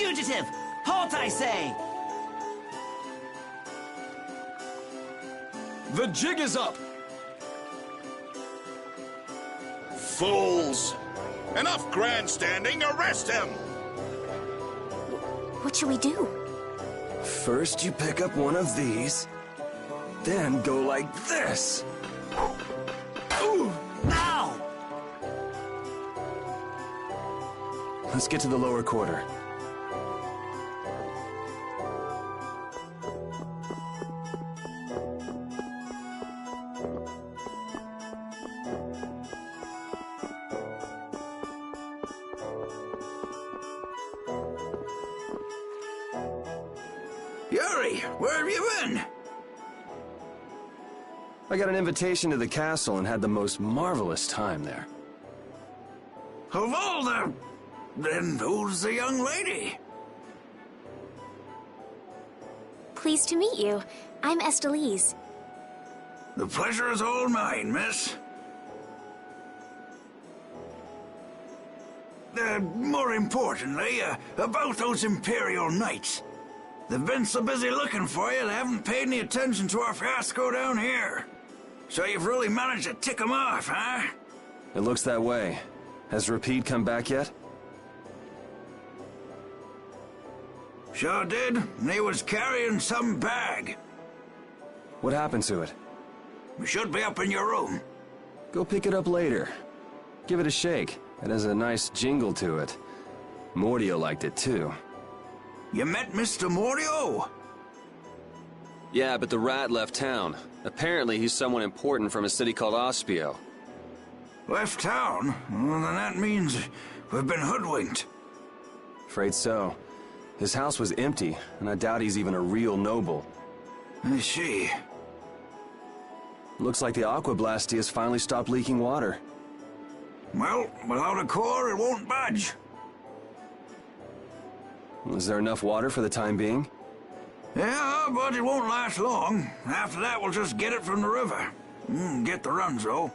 Fugitive! Halt, I say! The jig is up! Fools! Enough grandstanding! Arrest him! What should we do? First you pick up one of these, then go like this. Ooh. Ow! Let's get to the lower quarter. Yuri, where have you been? I got an invitation to the castle and had the most marvelous time there. Of all the... Then who's the young lady? Pleased to meet you. I'm Estelise. The pleasure is all mine, miss. More importantly, about those Imperial Knights. They've been so busy looking for you, they haven't paid any attention to our fiasco down here. So you've really managed to tick them off, huh? It looks that way. Has Rapide come back yet? Sure did, and he was carrying some bag. What happened to it? It should be up in your room. Go pick it up later. Give it a shake. It has a nice jingle to it. Mordio liked it too. You met Mr. Mordio? Yeah, but the rat left town. Apparently he's someone important from a city called Ospio. Left town? Well, then that means we've been hoodwinked. Afraid so. His house was empty, and I doubt he's even a real noble. I see. Looks like the Aqua Blasty has finally stopped leaking water. Well, without a core, it won't budge. Is there enough water for the time being? Yeah, but it won't last long. After that, we'll just get it from the river. Get the runs, though.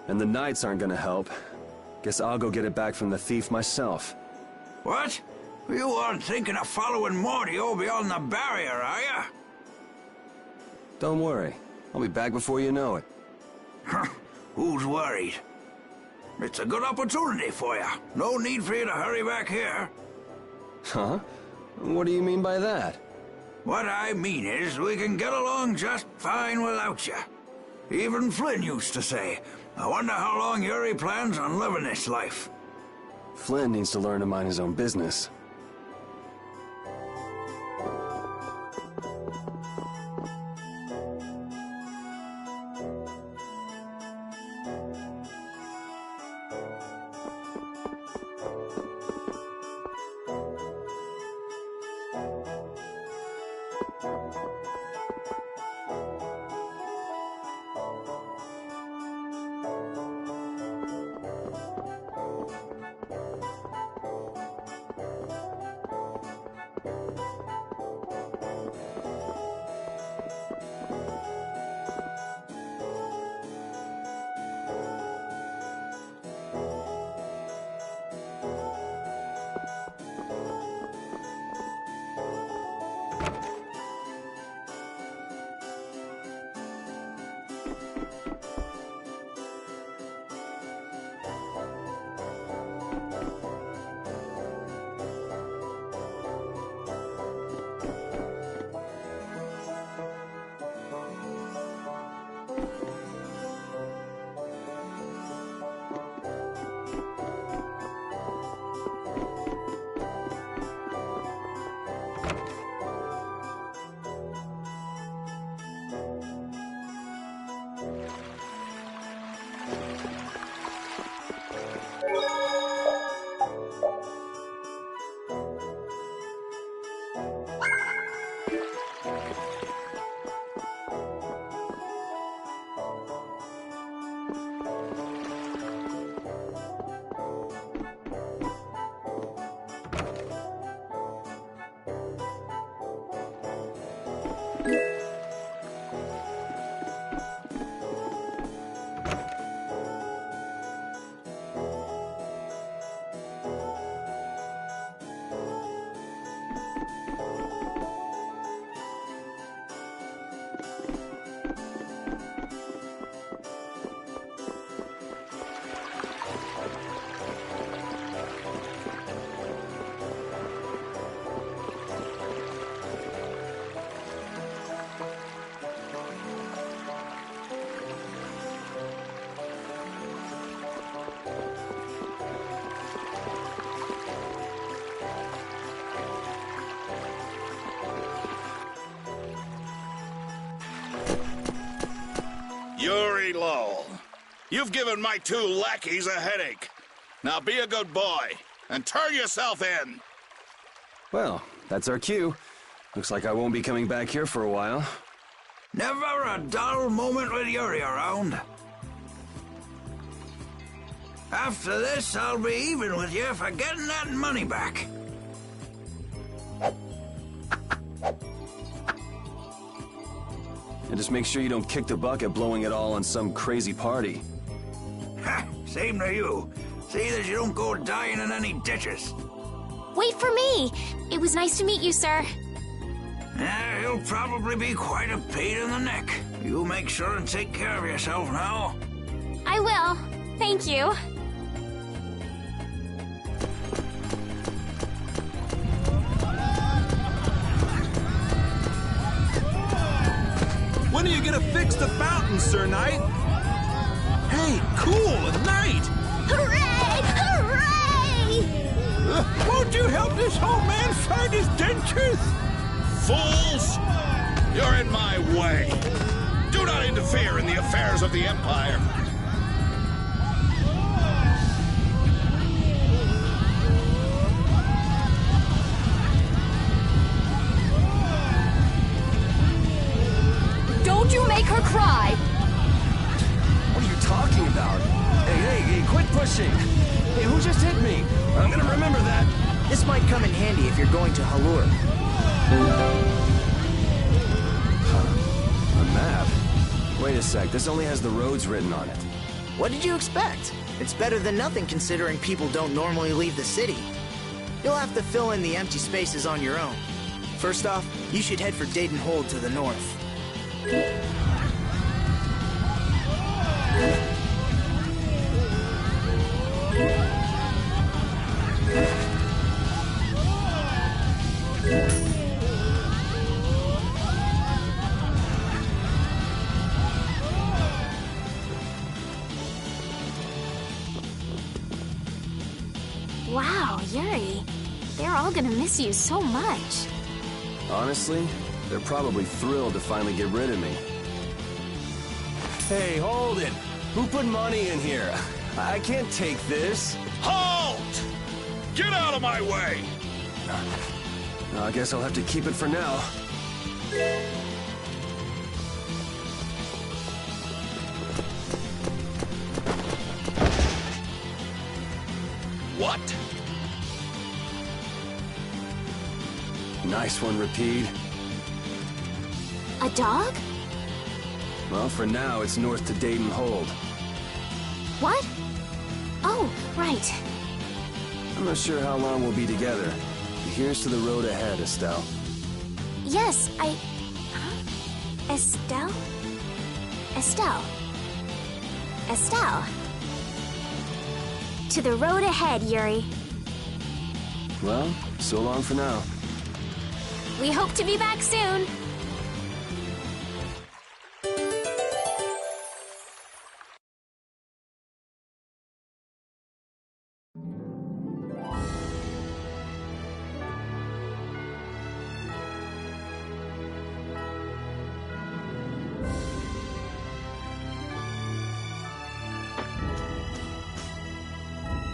And the knights aren't gonna help. Guess I'll go get it back from the thief myself. What? You aren't thinking of following Mordio beyond the barrier, are you? Don't worry. I'll be back before you know it. Who's worried? It's a good opportunity for you. No need for you to hurry back here. Huh? What do you mean by that? What I mean is, we can get along just fine without you. Even Flynn used to say, I wonder how long Yuri plans on living this life. Flynn needs to learn to mind his own business. Yuri Lowell, you've given my 2 lackeys a headache. Now be a good boy and turn yourself in. Well, that's our cue. Looks like I won't be coming back here for a while. Never a dull moment with Yuri around. After this, I'll be even with you for getting that money back. And just make sure you don't kick the bucket blowing it all on some crazy party. Ha! Same to you. See that you don't go dying in any ditches. Wait for me! It was nice to meet you, sir. Yeah, he'll probably be quite a pain in the neck. You make sure and take care of yourself now. I will. Thank you. When are you gonna fix the fountain, Sir Knight? Hey, cool, a knight! Hooray! Hooray! Won't you help this old man find his dentures? Fools! You're in my way. Do not interfere in the affairs of the Empire. Don't you make her cry! What are you talking about? Hey, quit pushing! Hey, who just hit me? I'm gonna remember that. This might come in handy if you're going to Halur. A map? Wait a sec, this only has the roads written on it. What did you expect? It's better than nothing considering people don't normally leave the city. You'll have to fill in the empty spaces on your own. First off, you should head for Dayton Hold to the north. Wow, Yuri. They're all gonna miss you so much. Honestly, they're probably thrilled to finally get rid of me. Hey, hold it! Who put money in here? I can't take this. Halt! Get out of my way! I guess I'll have to keep it for now. What? Nice one, Rapide. A dog? Well, for now, it's north to Dayton Hold. What? Oh, right. I'm not sure how long we'll be together. Here's to the road ahead, Estelle. Yes, Huh? Estelle? Estelle. Estelle. To the road ahead, Yuri. Well, so long for now. We hope to be back soon.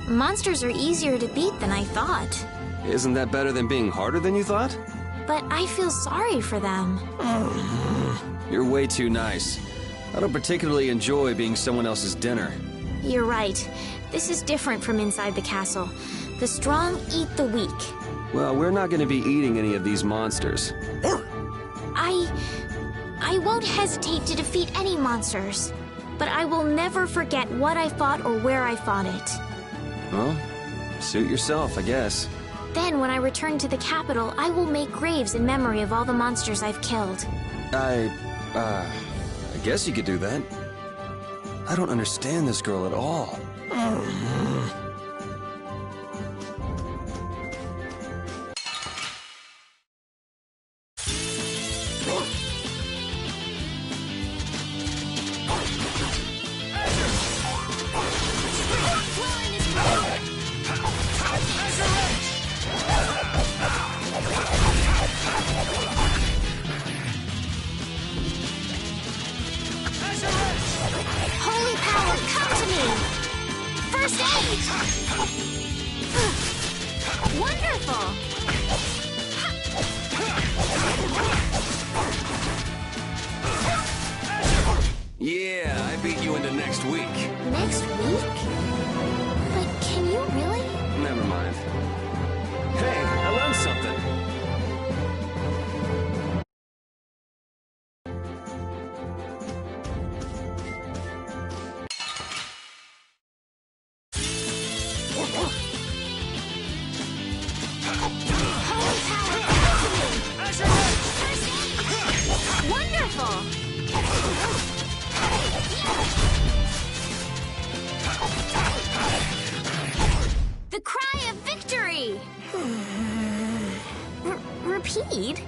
Monsters are easier to beat than I thought. Isn't that better than being harder than you thought? But I feel sorry for them. You're way too nice. I don't particularly enjoy being someone else's dinner. You're right. This is different from inside the castle. The strong eat the weak. Well, we're not going to be eating any of these monsters. I won't hesitate to defeat any monsters. But I will never forget what I fought or where I fought it. Well, suit yourself, I guess. Then, when I return to the capital, I will make graves in memory of all the monsters I've killed. I guess you could do that. I don't understand this girl at all. Wonderful! Yeah, I beat you into next week. Next week? But can you really? Never mind. Hey, I learned something. Holy power, First aid! Wonderful! The cry of victory! Repeat?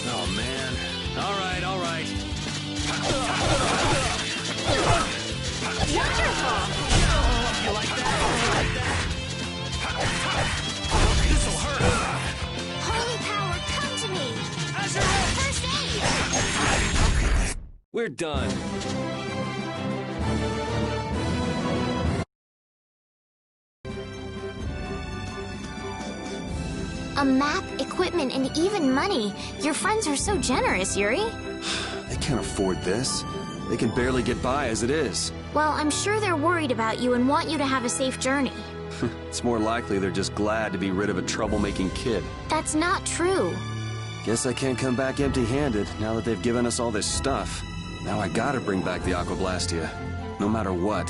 Oh, man. All right, all right. Wonderful! You like that? This'll hurt. Holy power, come to me! First aid! We're done. A map, equipment, and even money. Your friends are so generous, Yuri. They can't afford this. They can barely get by as it is. Well, I'm sure they're worried about you and want you to have a safe journey. It's more likely they're just glad to be rid of a troublemaking kid. That's not true. Guess I can't come back empty-handed now that they've given us all this stuff. Now I gotta bring back the Aquablastia, no matter what.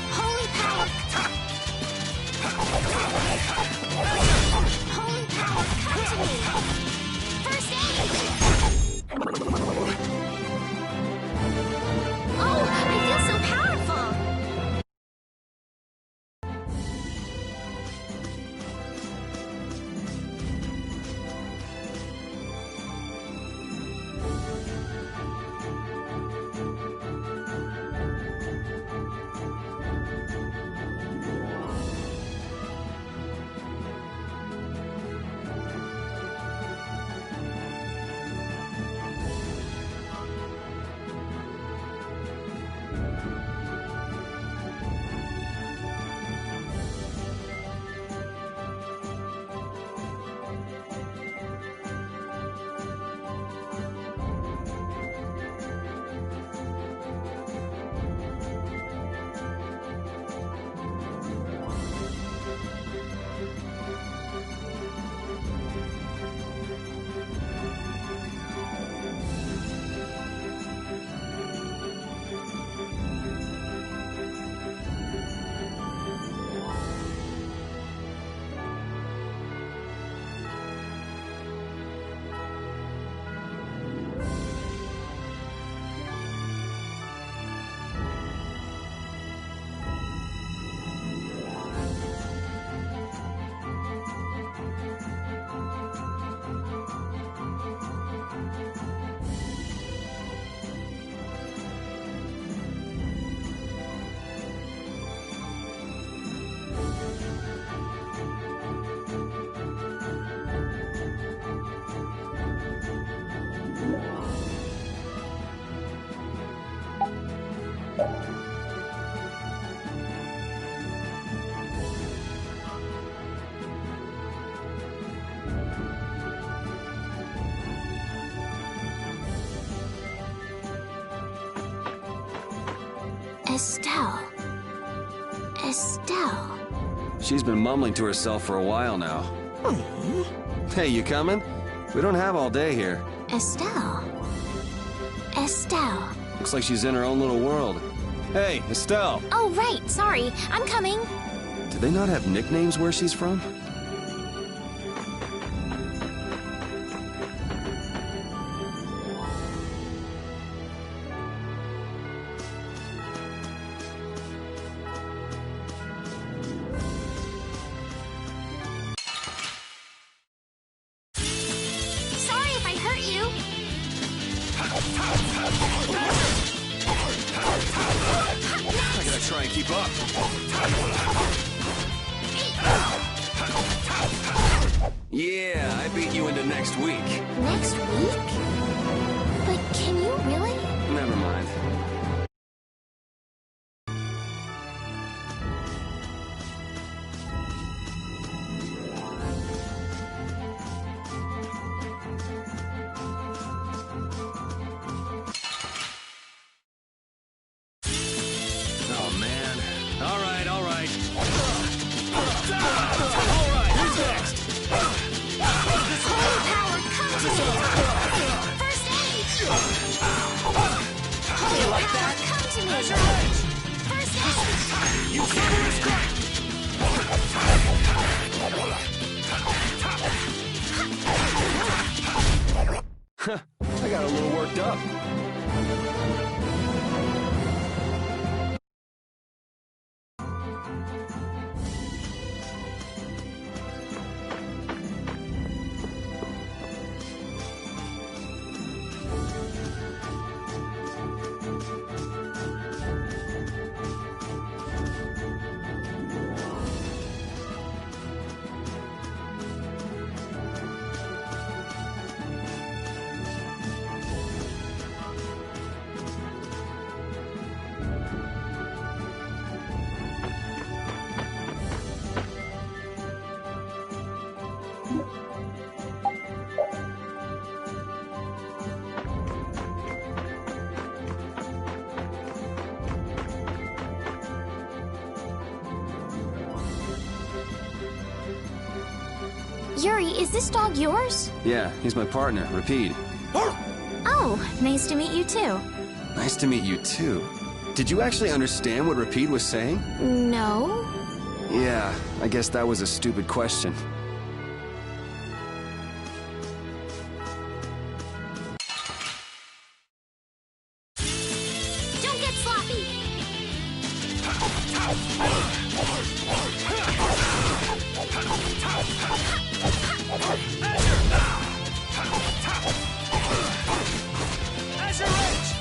Holy power! Holy power, come to me! First aid! Oh, I feel so powerful! Estelle. Estelle. She's been mumbling to herself for a while now. Hey, you coming? We don't have all day here. Estelle. Estelle. Looks like she's in her own little world. Hey, Estelle! Oh, right. Sorry. I'm coming. Do they not have nicknames where she's from? keep up. Yeah, I beat you into next week. Next week? But can you really? Never mind. Oh, man. All right, all right. All right, who's next? Holy power, come to me! First aid! Holy power, come to me! First aid! You silver strike! I got a little worked up. Yuri, is this dog yours? Yeah, he's my partner, Rapide. Oh, nice to meet you too. Nice to meet you, too. Did you actually understand what Rapide was saying? No? Yeah, I guess that was a stupid question. Don't get sloppy! Azure Edge!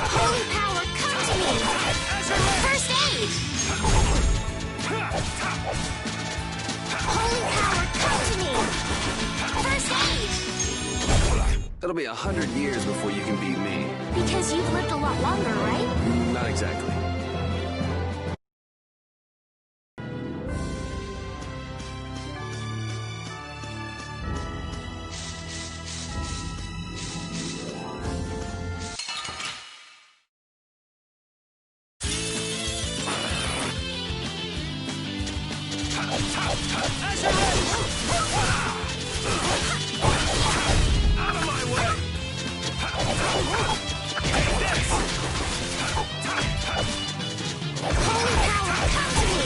Holy power, come to me! First aid! Holy power, come to me! First aid! It'll be 100 years before you can beat me. Because you've lived a lot longer, right? Not exactly. Out of my way! Holy power, come to me!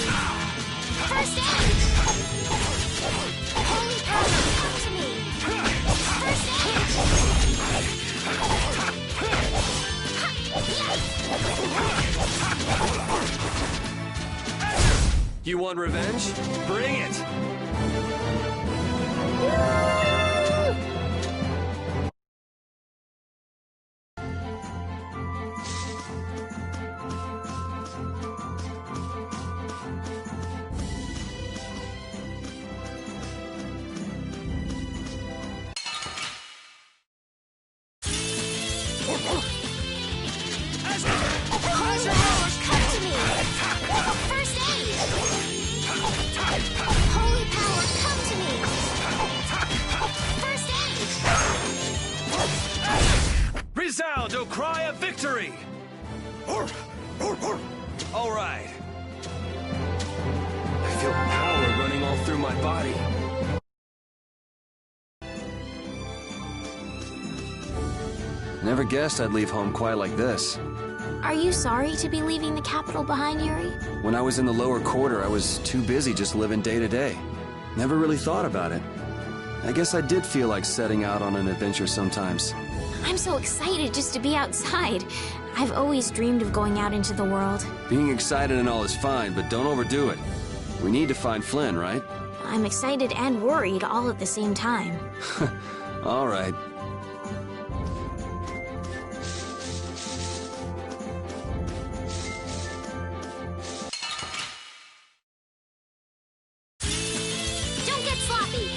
First aid! Holy power, come to me! First aid! You want revenge? Bring it! Holy power, come to me! First aid! Holy power, come to me! First aid! Resound, O cry of victory! All right. I feel power running all through my body. Never guessed I'd leave home quite like this. Are you sorry to be leaving the capital behind, Yuri? When I was in the lower quarter, I was too busy just living day to day. Never really thought about it. I guess I did feel like setting out on an adventure sometimes. I'm so excited just to be outside. I've always dreamed of going out into the world. Being excited and all is fine, but don't overdo it. We need to find Flynn, right? I'm excited and worried all at the same time. All right. Don't get sloppy!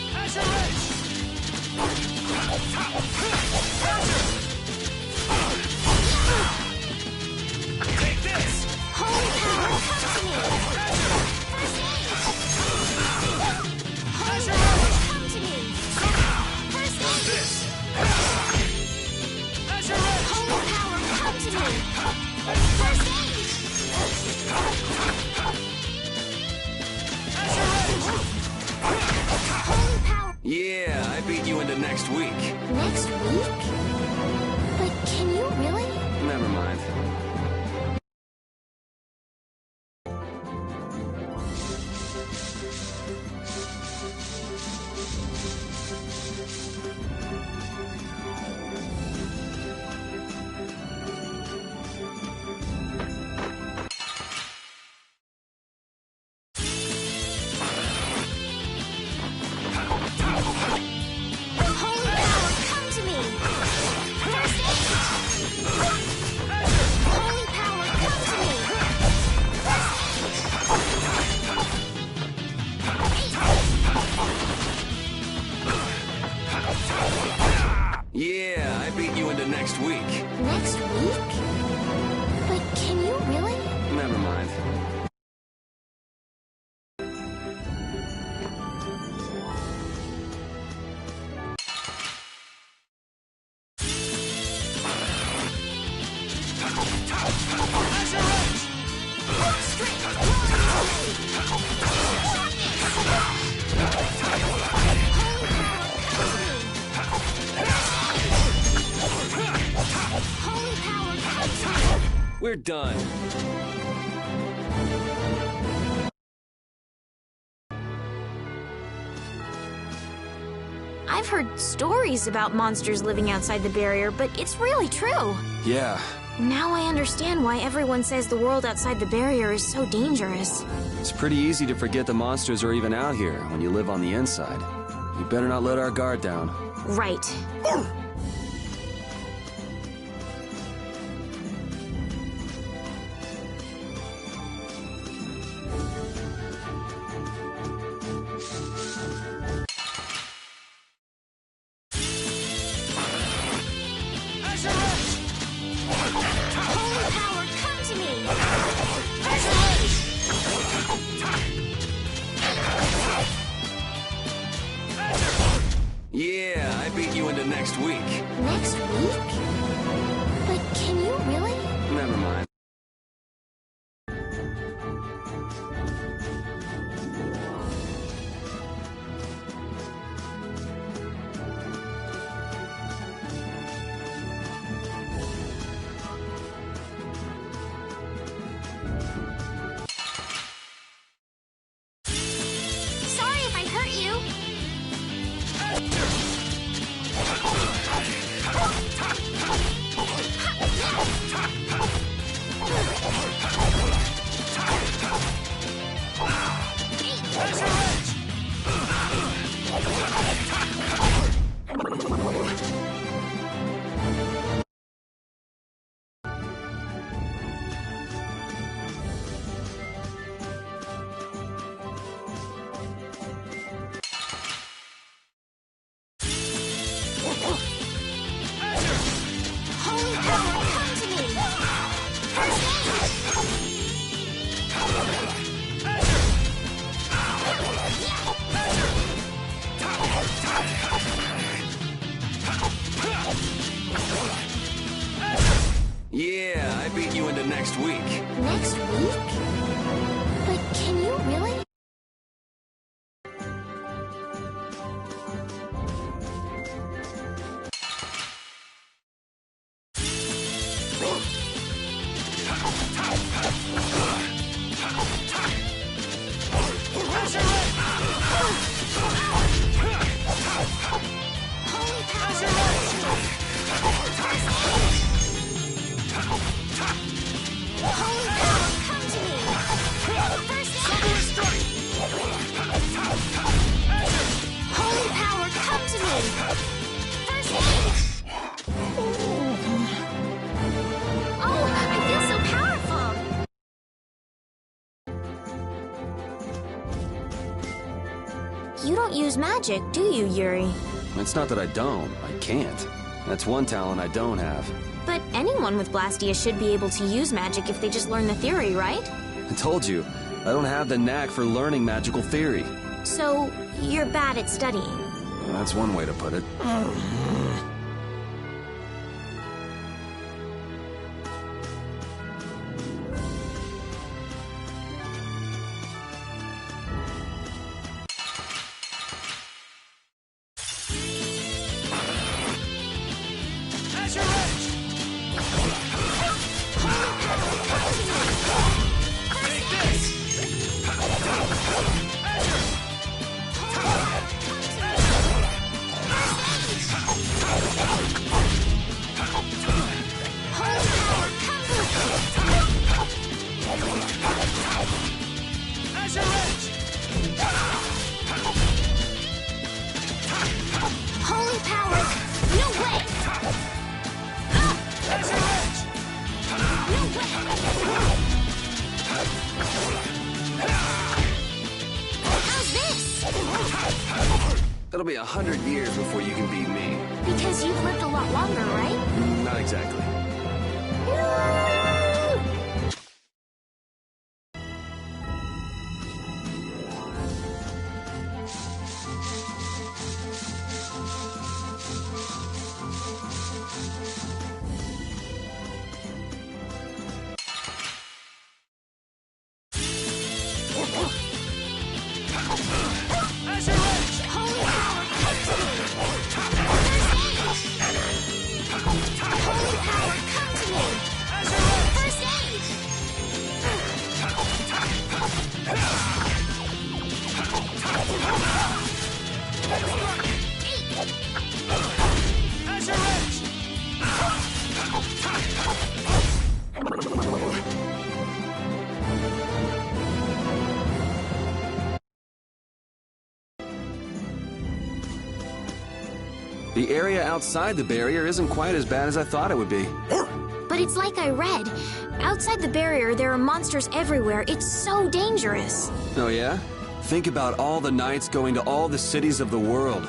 Take this! Holy power, come to me! First aid! Holy power, come to me! First aid! This! Holy power, come to me! First aid! Holy power... Yeah, I beat you into next week. Next week? But can you really? Never mind. Holy power, come to me! First aid! Holy power, come to me! First aid! Yeah, I beat you into next week. Next week? But can you really? Never mind. Holy power, come to me! We're done. I've heard stories about monsters living outside the barrier, but it's really true. Yeah, Now I understand why everyone says the world outside the barrier is so dangerous. it's pretty easy to forget the monsters are even out here when you live on the inside. You better not let our guard down. Right. Holy power, come to me! First aid! Yeah, I beat you into next week. Next week? But can you really? Never mind. Sorry if I hurt you. Holy power, come to me! First Yeah, I beat you into next week. Next week? But can you really? Holy power! Holy power, come to me! First aid! First aid! Oh, I feel so powerful! You don't use magic, do you, Yuri? It's not that I don't. I can't. That's one talent I don't have. But anyone with Blastia should be able to use magic if they just learn the theory, right? I told you, I don't have the knack for learning magical theory. So, you're bad at studying. That's one way to put it. Holy power! No way! No way! How's this? It'll be 100 years before you can beat me. Because you've lived a lot longer, right? Not exactly. Holy power! Holy power, come to me! First aid! The area outside the barrier isn't quite as bad as I thought it would be. But it's like I read. Outside the barrier, there are monsters everywhere. It's so dangerous. Oh yeah? Think about all the knights going to all the cities of the world.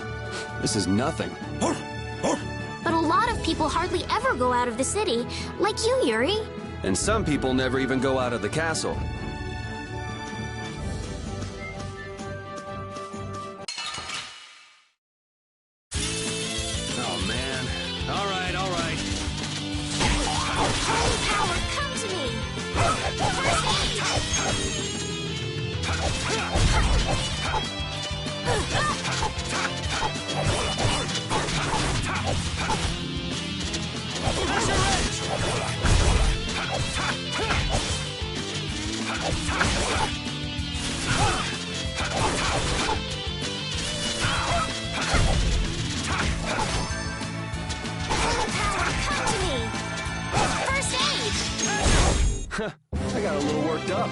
This is nothing. But a lot of people hardly ever go out of the city, like you, Yuri. And some people never even go out of the castle. Oh man. All right, all right. Holy power, come to me! I got a little worked up.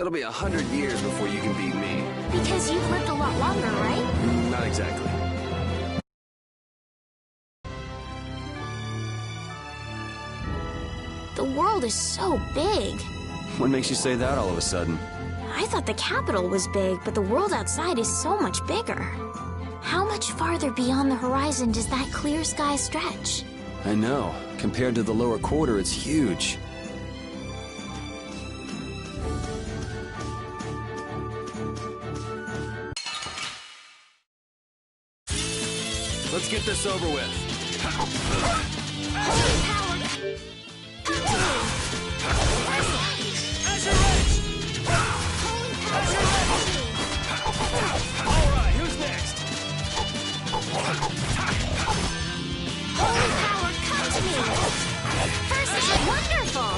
It'll be 100 years before you can beat me. Because you've lived a lot longer, right? Not exactly. The world is so big. What makes you say that all of a sudden? I thought the capital was big, but the world outside is so much bigger. How much farther beyond the horizon does that clear sky stretch? I know. Compared to the lower quarter, it's huge. Let's get this over with. Holy power! Holy power! Alright, who's next? Holy power, come to me! First aid, wonderful!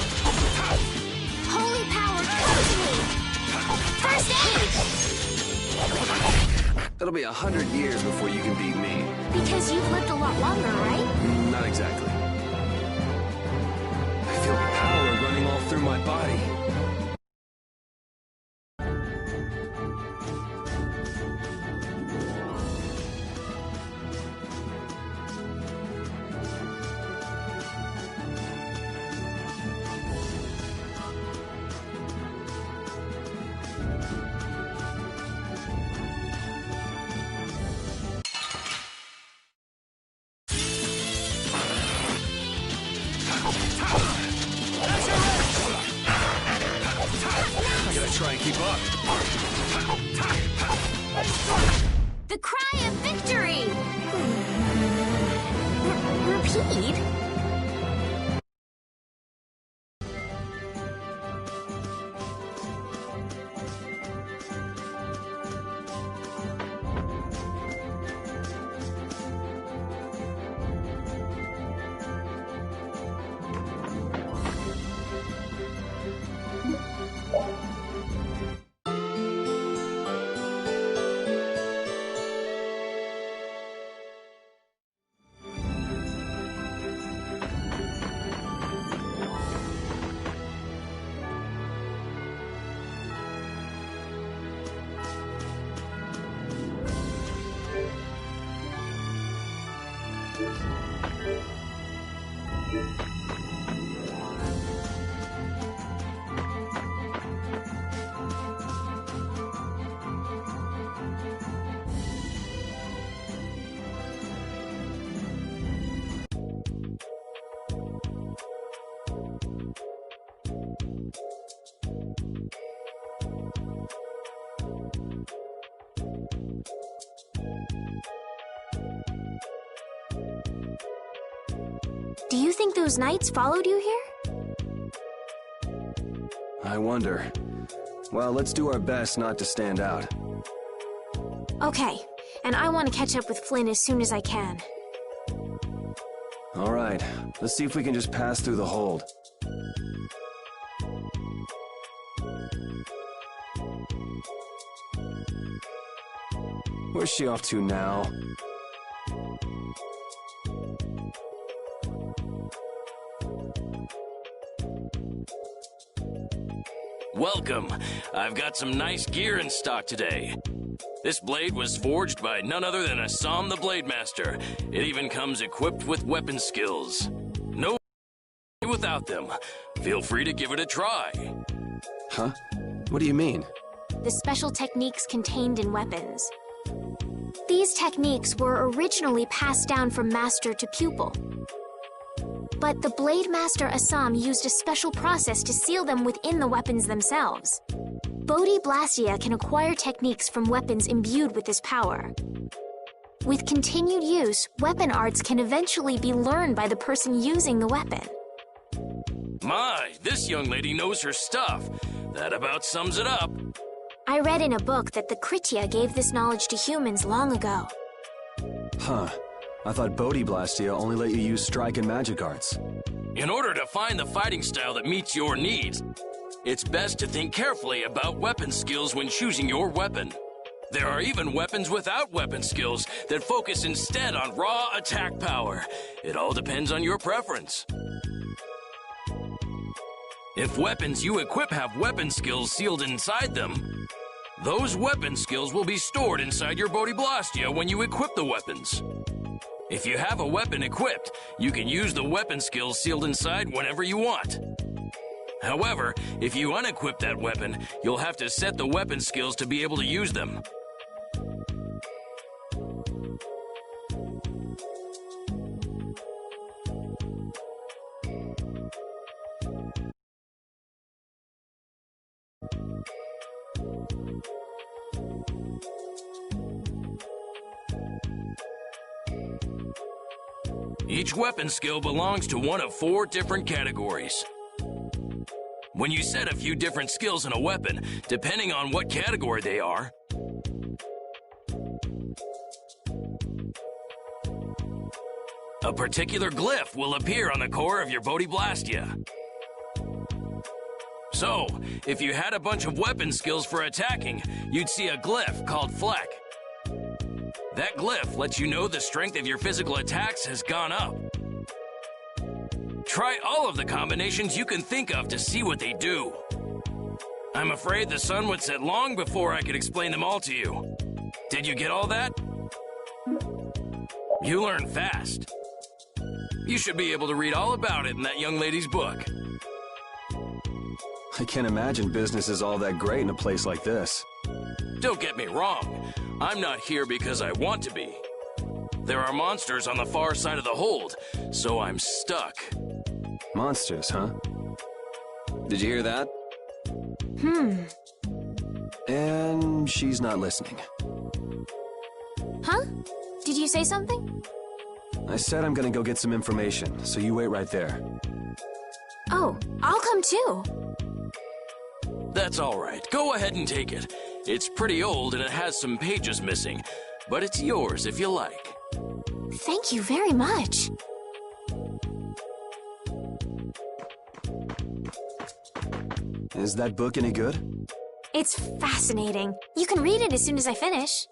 Holy power, come to me! First aid! It'll be 100 years before you can beat me. Because you've lived a lot longer, right? Not exactly. I feel power running all through my body. I gotta try and keep up. The cry of victory! Repeat? Do you think those knights followed you here? I wonder. Well, let's do our best not to stand out. Okay, and I want to catch up with Flynn as soon as I can. All right, let's see if we can just pass through the hold. Where's she off to now? Welcome. I've got some nice gear in stock today. This blade was forged by none other than Assam the Blade Master. It even comes equipped with weapon skills. No without them. Feel free to give it a try. Huh? What do you mean? The special techniques contained in weapons. These techniques were originally passed down from master to pupil. But the Blade Master Assam used a special process to seal them within the weapons themselves. Bodhi Blastia can acquire techniques from weapons imbued with this power. With continued use, weapon arts can eventually be learned by the person using the weapon. My, this young lady knows her stuff. That about sums it up. I read in a book that the Kritya gave this knowledge to humans long ago. Huh. I thought Bodhi Blastia only let you use strike and magic arts. In order to find the fighting style that meets your needs, it's best to think carefully about weapon skills when choosing your weapon. There are even weapons without weapon skills that focus instead on raw attack power. It all depends on your preference. If weapons you equip have weapon skills sealed inside them, those weapon skills will be stored inside your Bodhi Blastia when you equip the weapons. If you have a weapon equipped, you can use the weapon skills sealed inside whenever you want. However, if you unequip that weapon, you'll have to set the weapon skills to be able to use them. Each weapon skill belongs to one of 4 different categories. When you set a few different skills in a weapon, depending on what category they are, a particular glyph will appear on the core of your Bodhiblastia. So, if you had a bunch of weapon skills for attacking, you'd see a glyph called Fleck. That glyph lets you know the strength of your physical attacks has gone up. Try all of the combinations you can think of to see what they do. I'm afraid the sun would set long before I could explain them all to you. Did you get all that? You learn fast. You should be able to read all about it in that young lady's book. I can't imagine business is all that great in a place like this. Don't get me wrong. I'm not here because I want to be. There are monsters on the far side of the hold, so I'm stuck. Monsters, huh? Did you hear that? And she's not listening. Huh? Did you say something? I said I'm gonna go get some information, so you wait right there. Oh, I'll come too. That's all right. Go ahead and take it. It's pretty old and it has some pages missing, but it's yours if you like. Thank you very much. Is that book any good? It's fascinating. You can read it as soon as I finish.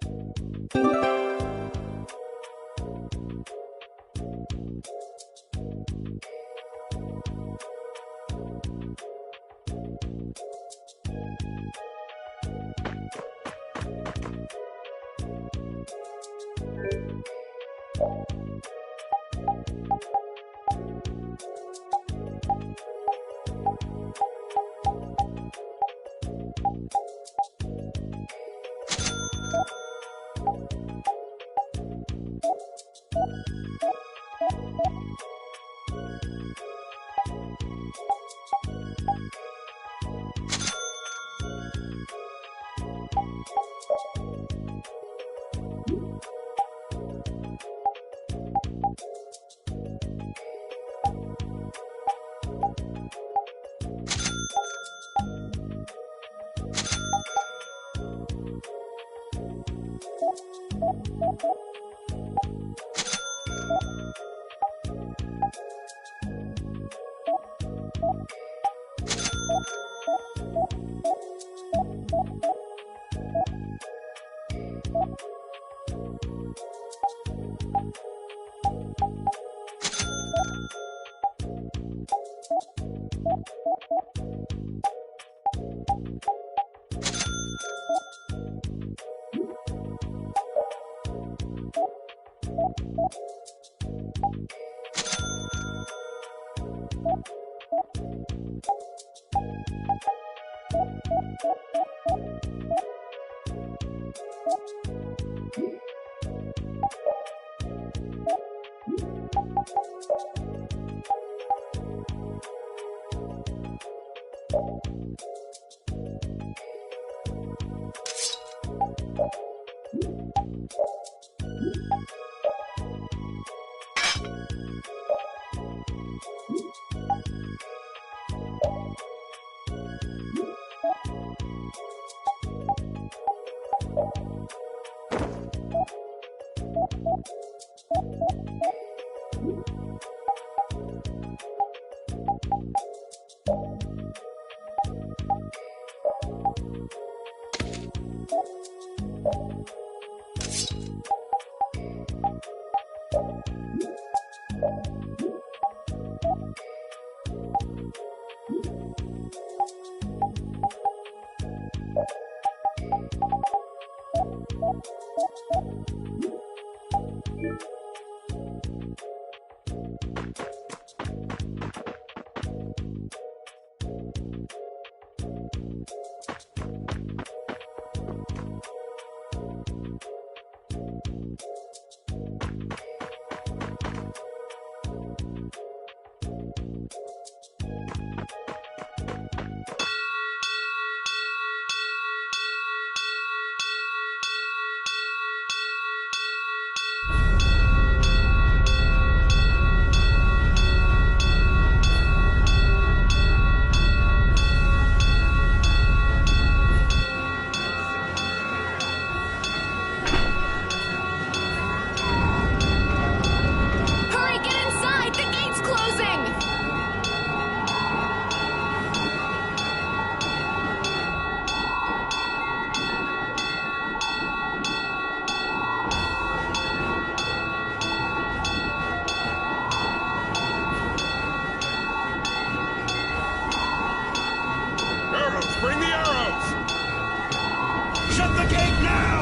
Hurry, get inside! The gate's closing! Arrows! Bring the arrows! Shut the gate now!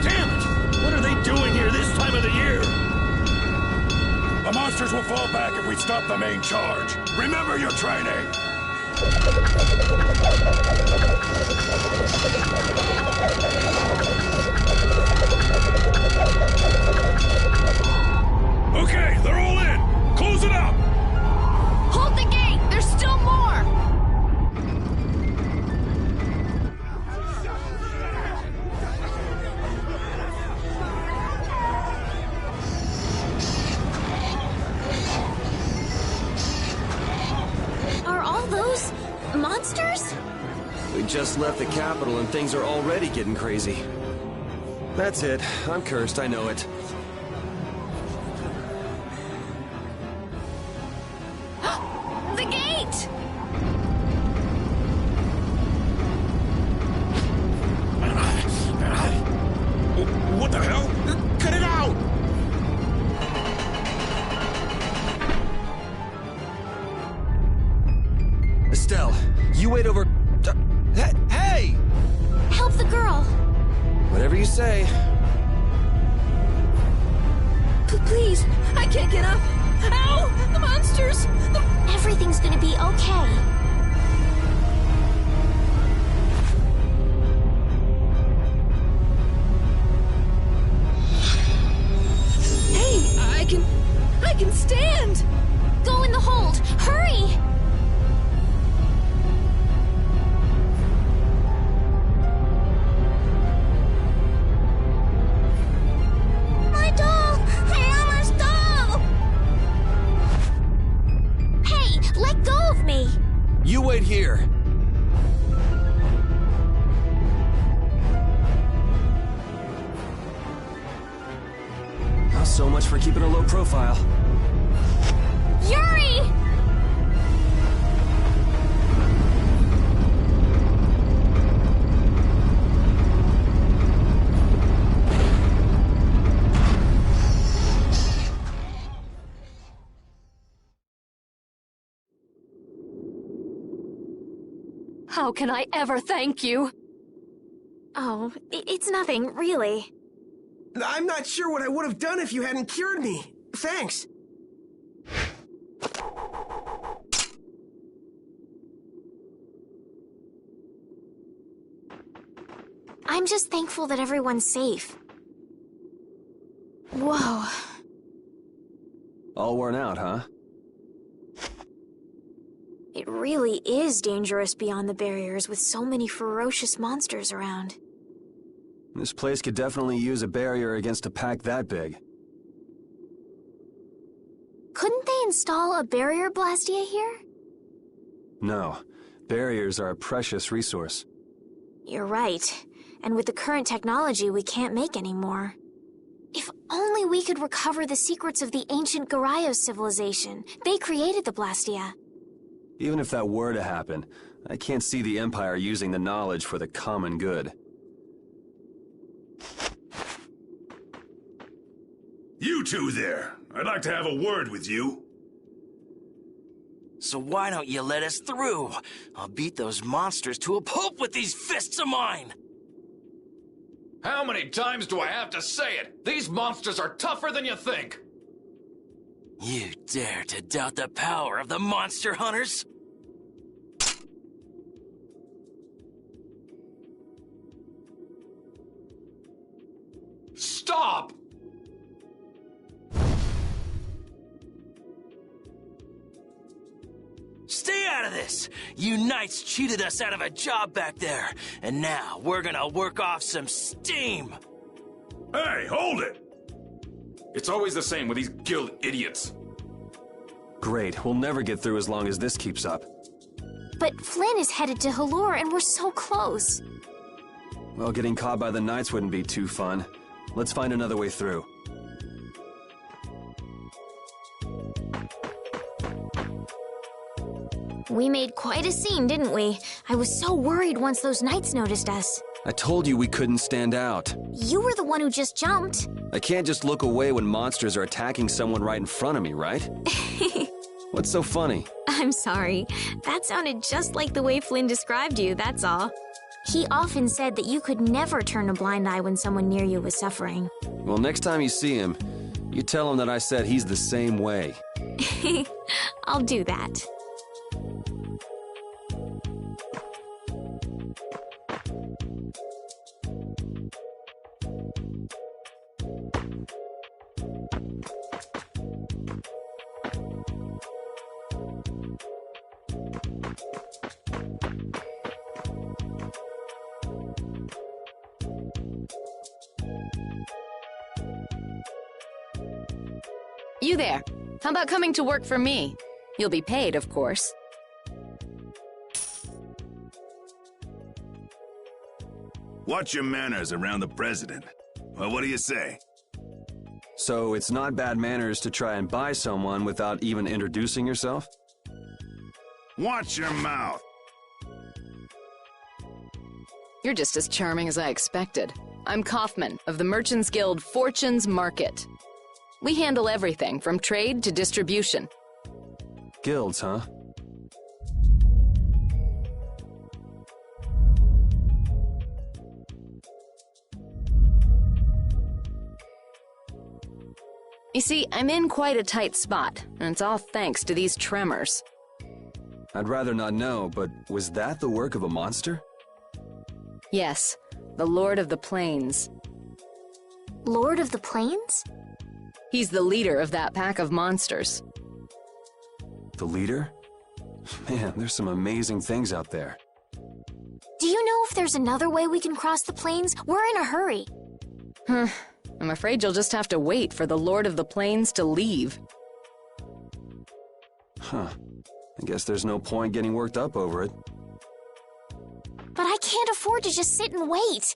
Damn it! What are they doing here this time of the year? The monsters will fall back if we stop the main charge. Remember your training! Okay, they're all in! Close it up! Hold the gate! There's still more! Are all those monsters? We just left the capital and things are already getting crazy. That's it. I'm cursed, I know it. The gate! What the hell? Cut it out! Estelle, you wait over... Hey! Help the girl! Whatever you say. Please, I can't get up. Ow! The monsters! Everything's gonna be okay. Hey, I can stand! Go in the hold! Hurry! My doll! Hey, Elma's doll! Hey, let go of me! You wait here. Not so much for keeping a low profile. Yuri! How can I ever thank you? Oh, it's nothing, really. I'm not sure what I would have done if you hadn't cured me. Thanks. I'm just thankful that everyone's safe. Whoa. All worn out, huh? It really is dangerous beyond the barriers with so many ferocious monsters around. This place could definitely use a barrier against a pack that big. Couldn't they install a barrier blastia here? No. Barriers are a precious resource. You're right. And with the current technology, we can't make any more. If only we could recover the secrets of the ancient Garayos civilization. They created the blastia. Even if that were to happen, I can't see the Empire using the knowledge for the common good. You two there. I'd like to have a word with you. So why don't you let us through? I'll beat those monsters to a pulp with these fists of mine! How many times do I have to say it? These monsters are tougher than you think! You dare to doubt the power of the monster hunters? Stop! Stay out of this! You knights cheated us out of a job back there, and now we're gonna work off some steam! Hey, hold it! It's always the same with these guild idiots. Great, we'll never get through as long as this keeps up. But Flynn is headed to Halure and we're so close. Well, getting caught by the Knights wouldn't be too fun. Let's find another way through. We made quite a scene, didn't we? I was so worried once those Knights noticed us. I told you we couldn't stand out. You were the one who just jumped. I can't just look away when monsters are attacking someone right in front of me, right? What's so funny? I'm sorry. That sounded just like the way Flynn described you, that's all. He often said that you could never turn a blind eye when someone near you was suffering. Well, next time you see him, you tell him that I said he's the same way. I'll do that. You there. How about coming to work for me? You'll be paid, of course. Watch your manners around the president. Well, what do you say? So it's not bad manners to try and buy someone without even introducing yourself? Watch your mouth. You're just as charming as I expected. I'm Kaufman of the Merchants Guild Fortune's Market. We handle everything from trade to distribution. Guilds, huh? You see, I'm in quite a tight spot, and it's all thanks to these tremors. I'd rather not know, but was that the work of a monster? Yes, the Lord of the Plains. Lord of the Plains? He's the leader of that pack of monsters. The leader? Man, there's some amazing things out there. Do you know if there's another way we can cross the plains? We're in a hurry. I'm afraid you'll just have to wait for the Lord of the Plains to leave. Huh. I guess there's no point getting worked up over it. But I can't afford to just sit and wait.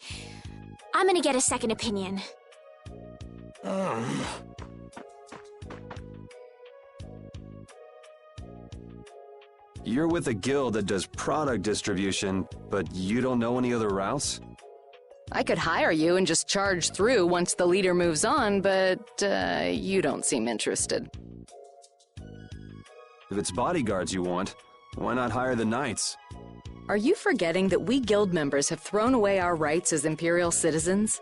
I'm gonna get a second opinion. You're with a guild that does product distribution, but you don't know any other routes? I could hire you and just charge through once the leader moves on, but you don't seem interested. If it's bodyguards you want, why not hire the knights? Are you forgetting that we guild members have thrown away our rights as Imperial citizens?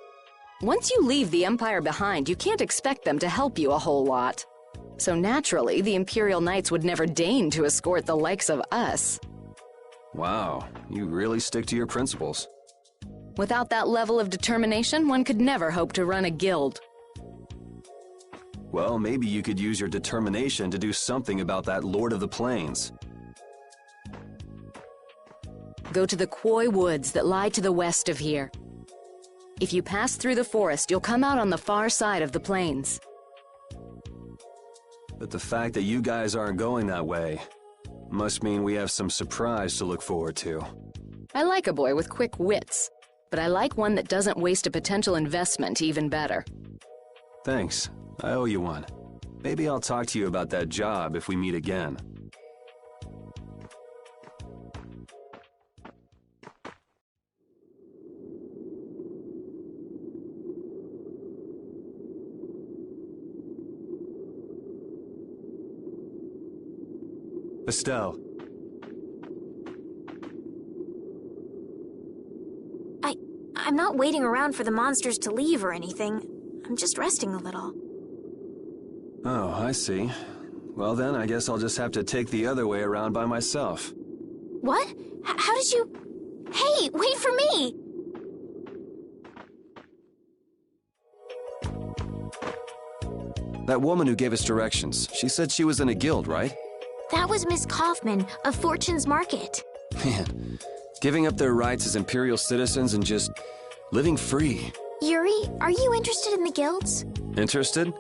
Once you leave the Empire behind, you can't expect them to help you a whole lot. So naturally, the Imperial Knights would never deign to escort the likes of us. Wow, you really stick to your principles. Without that level of determination, one could never hope to run a guild. Well, maybe you could use your determination to do something about that Lord of the Plains. Go to the Quoy Woods that lie to the west of here. If you pass through the forest, you'll come out on the far side of the plains. But the fact that you guys aren't going that way must mean we have some surprise to look forward to. I like a boy with quick wits, but I like one that doesn't waste a potential investment even better. Thanks. I owe you one. Maybe I'll talk to you about that job if we meet again. Estelle. I'm not waiting around for the monsters to leave or anything. I'm just resting a little. Oh, I see. Well then, I guess I'll just have to take the other way around by myself. What? How did you... Hey, wait for me! That woman who gave us directions, she said she was in a guild, right? That was Miss Kaufman of Fortune's Market. Man, giving up their rights as Imperial citizens and just living free. Yuri, are you interested in the guilds? Interested?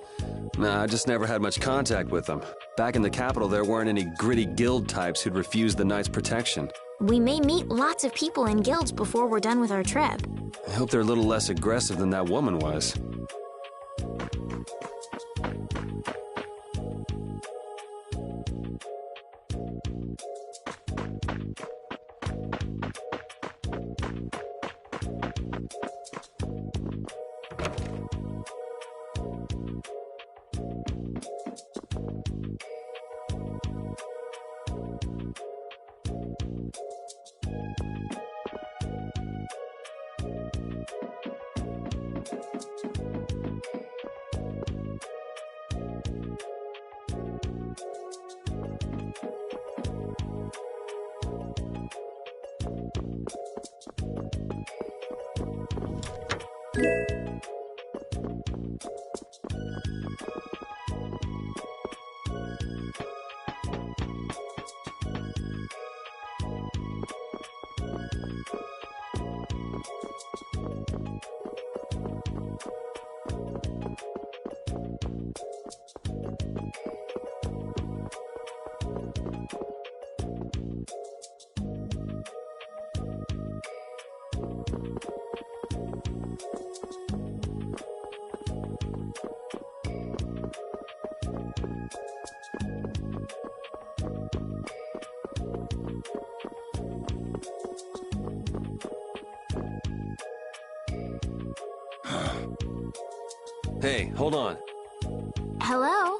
Nah, I just never had much contact with them. Back in the capital, there weren't any gritty guild types who'd refuse the Knights' protection. We may meet lots of people in guilds before we're done with our trip. I hope they're a little less aggressive than that woman was. Hey, hold on. Hello?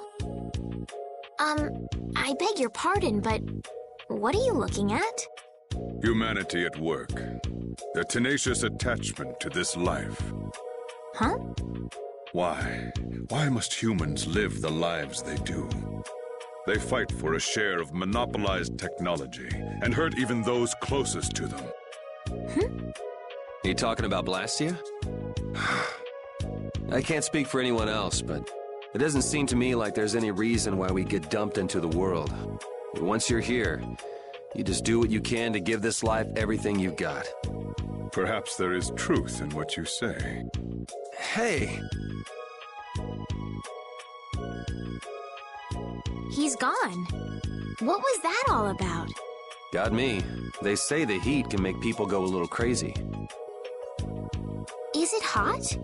I beg your pardon, but what are you looking at? Humanity at work. Their tenacious attachment to this life. Huh? Why? Why must humans live the lives they do? They fight for a share of monopolized technology and hurt even those closest to them. Are you talking about Blastia? I can't speak for anyone else, but it doesn't seem to me like there's any reason why we get dumped into the world. But once you're here, you just do what you can to give this life everything you've got. Perhaps there is truth in what you say. Hey! He's gone. What was that all about? Got me. They say the heat can make people go a little crazy. Is it hot?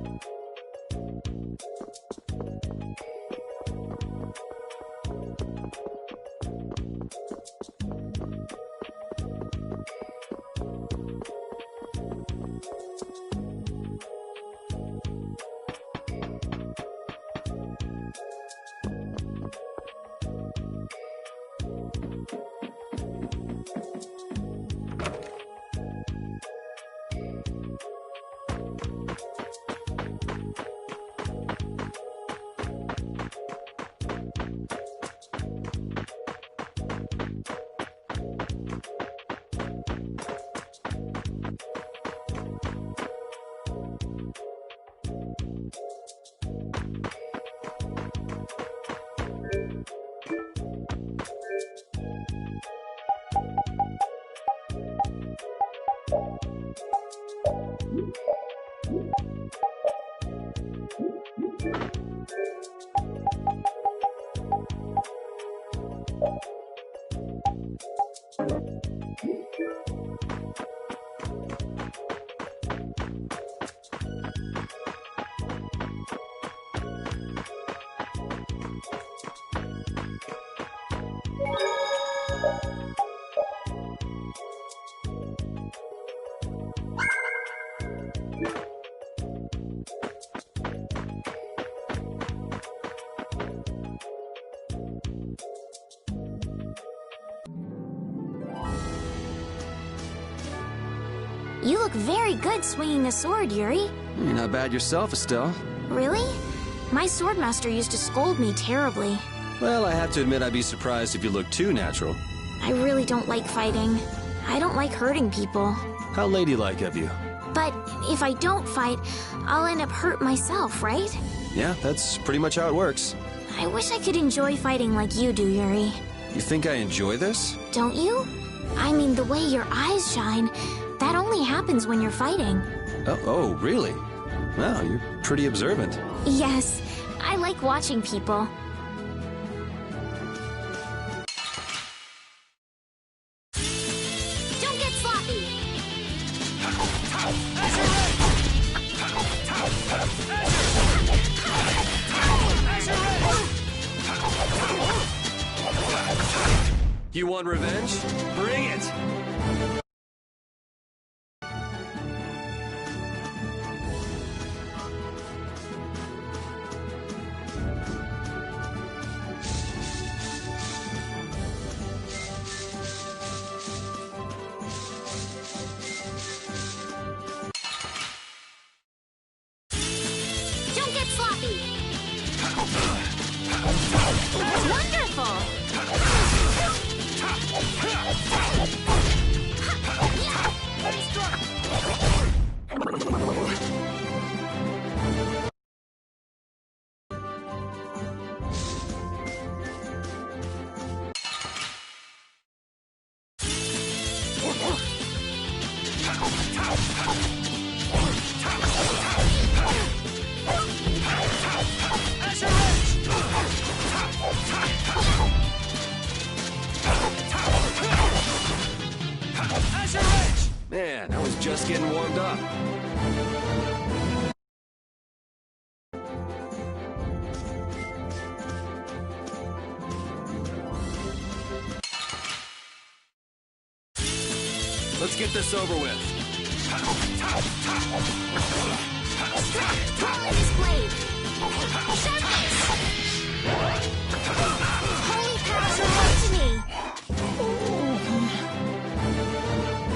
You look very good swinging a sword, Yuri. You're not bad yourself, Estelle. Really? My swordmaster used to scold me terribly. Well, I have to admit I'd be surprised if you looked too natural. I really don't like fighting. I don't like hurting people. How ladylike of you. But if I don't fight, I'll end up hurt myself, right? Yeah, that's pretty much how it works. I wish I could enjoy fighting like you do, Yuri. You think I enjoy this? Don't you? I mean, the way your eyes shine, that only happens when you're fighting. Oh, really? Wow, you're pretty observant. Yes, I like watching people. Don't get sloppy! You want revenge? Bring it! Don't get sloppy! Wonderful! Man, I was just getting warmed up. Let's get this over with. Holy blade! Sharpness! Holy power to me!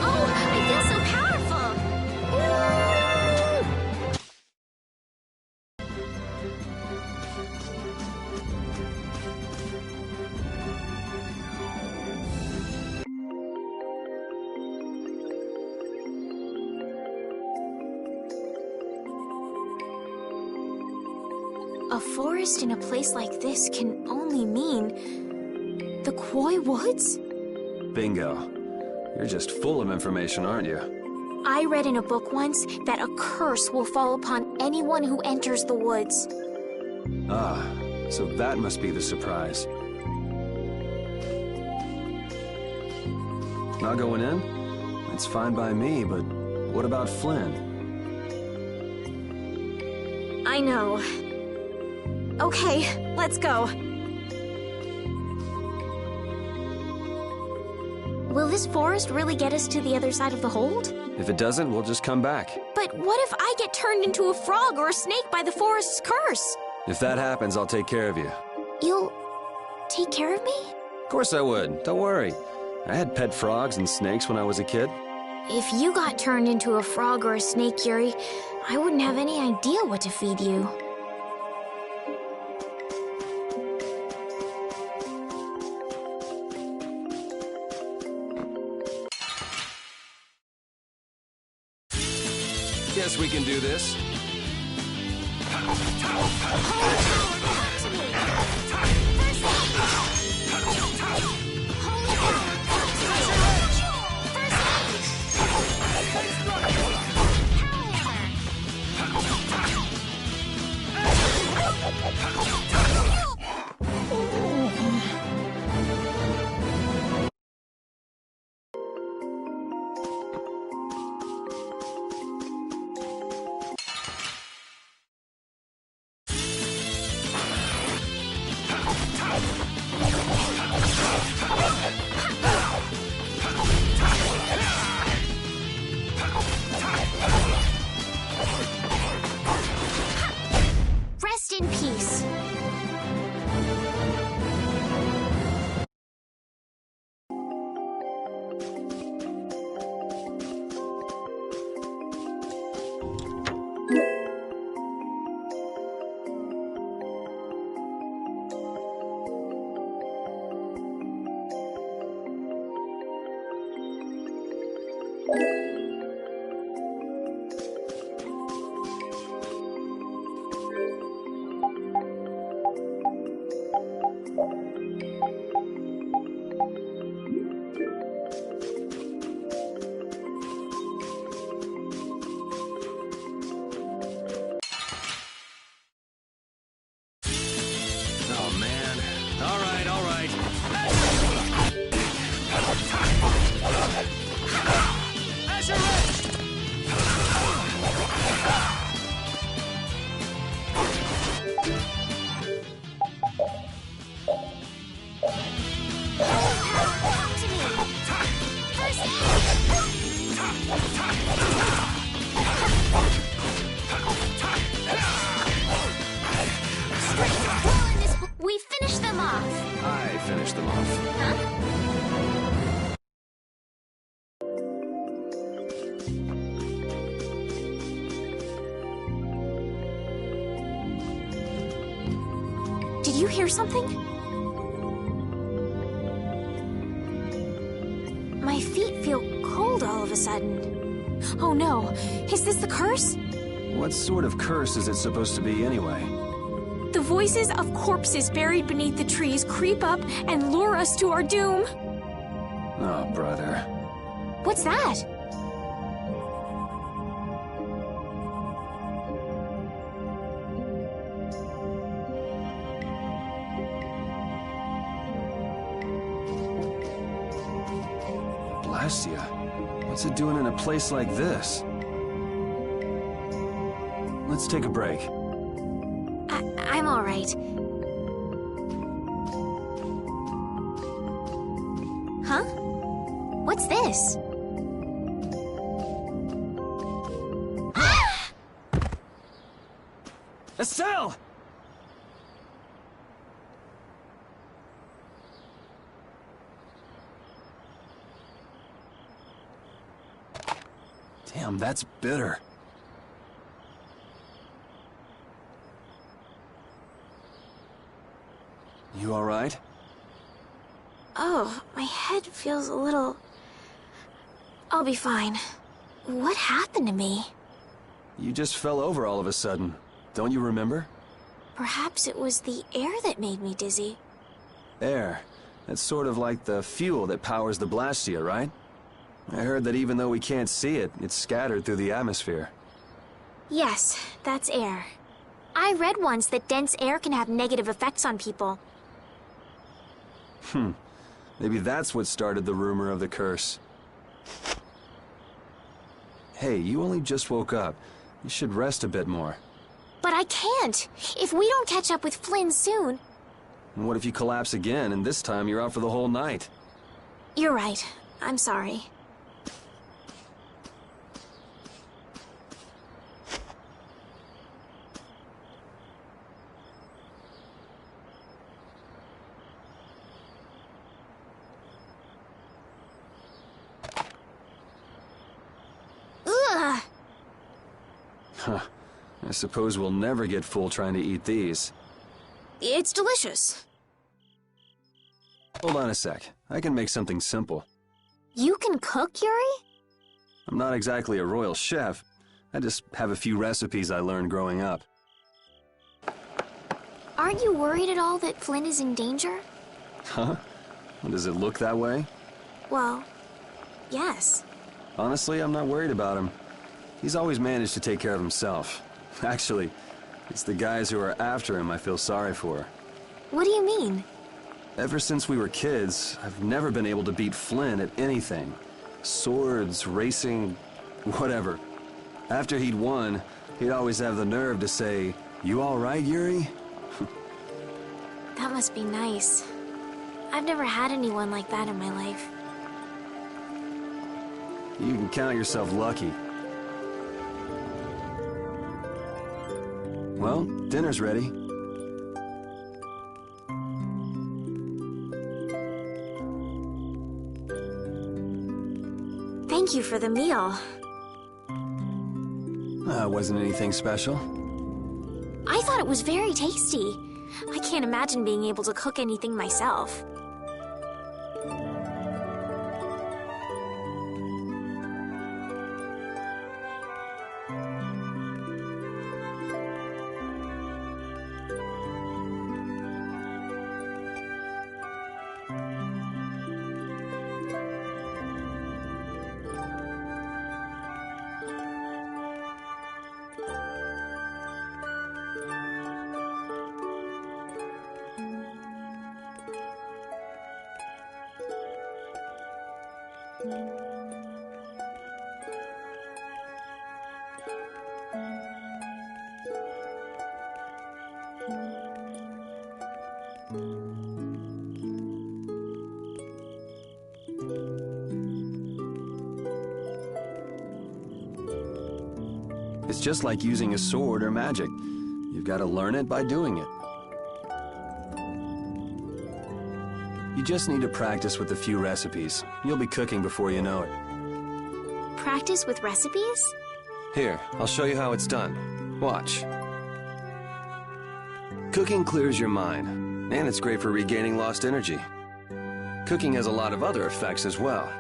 Oh, I feel so powerful! A forest in a place like this can only mean the Koi Woods? Bingo. You're just full of information, aren't you? I read in a book once that a curse will fall upon anyone who enters the woods. Ah, so that must be the surprise. Not going in? It's fine by me, but what about Flynn? I know. Okay, let's go. Will this forest really get us to the other side of the hold? If it doesn't, we'll just come back. But what if I get turned into a frog or a snake by the forest's curse? If that happens, I'll take care of you. You'll take care of me? Of course I would. Don't worry. I had pet frogs and snakes when I was a kid. If you got turned into a frog or a snake, Yuri, I wouldn't have any idea what to feed you. Guess we can do this. Rest in peace. Did you hear something? My feet feel cold all of a sudden. Oh no, is this the curse? What sort of curse is it supposed to be anyway? The voices of corpses buried beneath the trees creep up and lure us to our doom. Oh, brother. What's that? Blastia? What's it doing in a place like this? Let's take a break. I'm all right. Huh? What's this? Estelle! Damn, that's bitter. You all right? Oh, my head feels a little... I'll be fine. What happened to me? You just fell over all of a sudden. Don't you remember? Perhaps it was the air that made me dizzy. Air. That's sort of like the fuel that powers the Blastia, right? I heard that even though we can't see it, it's scattered through the atmosphere. Yes, that's air. I read once that dense air can have negative effects on people. Maybe that's what started the rumor of the curse. Hey, you only just woke up. You should rest a bit more. But I can't! If we don't catch up with Flynn soon... And what if you collapse again, and this time you're out for the whole night? You're right. I'm sorry. Ugh! Huh. I suppose we'll never get full trying to eat these. It's delicious. Hold on a sec. I can make something simple. You can cook, Yuri? I'm not exactly a royal chef. I just have a few recipes I learned growing up. Aren't you worried at all that Flynn is in danger? Huh? Does it look that way? Well, yes. Honestly, I'm not worried about him. He's always managed to take care of himself. Actually, it's the guys who are after him I feel sorry for. What do you mean? Ever since we were kids, I've never been able to beat Flynn at anything. Swords, racing, whatever. After he'd won, he'd always have the nerve to say, "You all right, Yuri?" That must be nice. I've never had anyone like that in my life. You can count yourself lucky. Well, dinner's ready. Thank you for the meal. Wasn't anything special. I thought it was very tasty. I can't imagine being able to cook anything myself. It's just like using a sword or magic. You've got to learn it by doing it. You just need to practice with a few recipes. You'll be cooking before you know it. Practice with recipes? Here, I'll show you how it's done. Watch. Cooking clears your mind. And it's great for regaining lost energy. Cooking has a lot of other effects as well.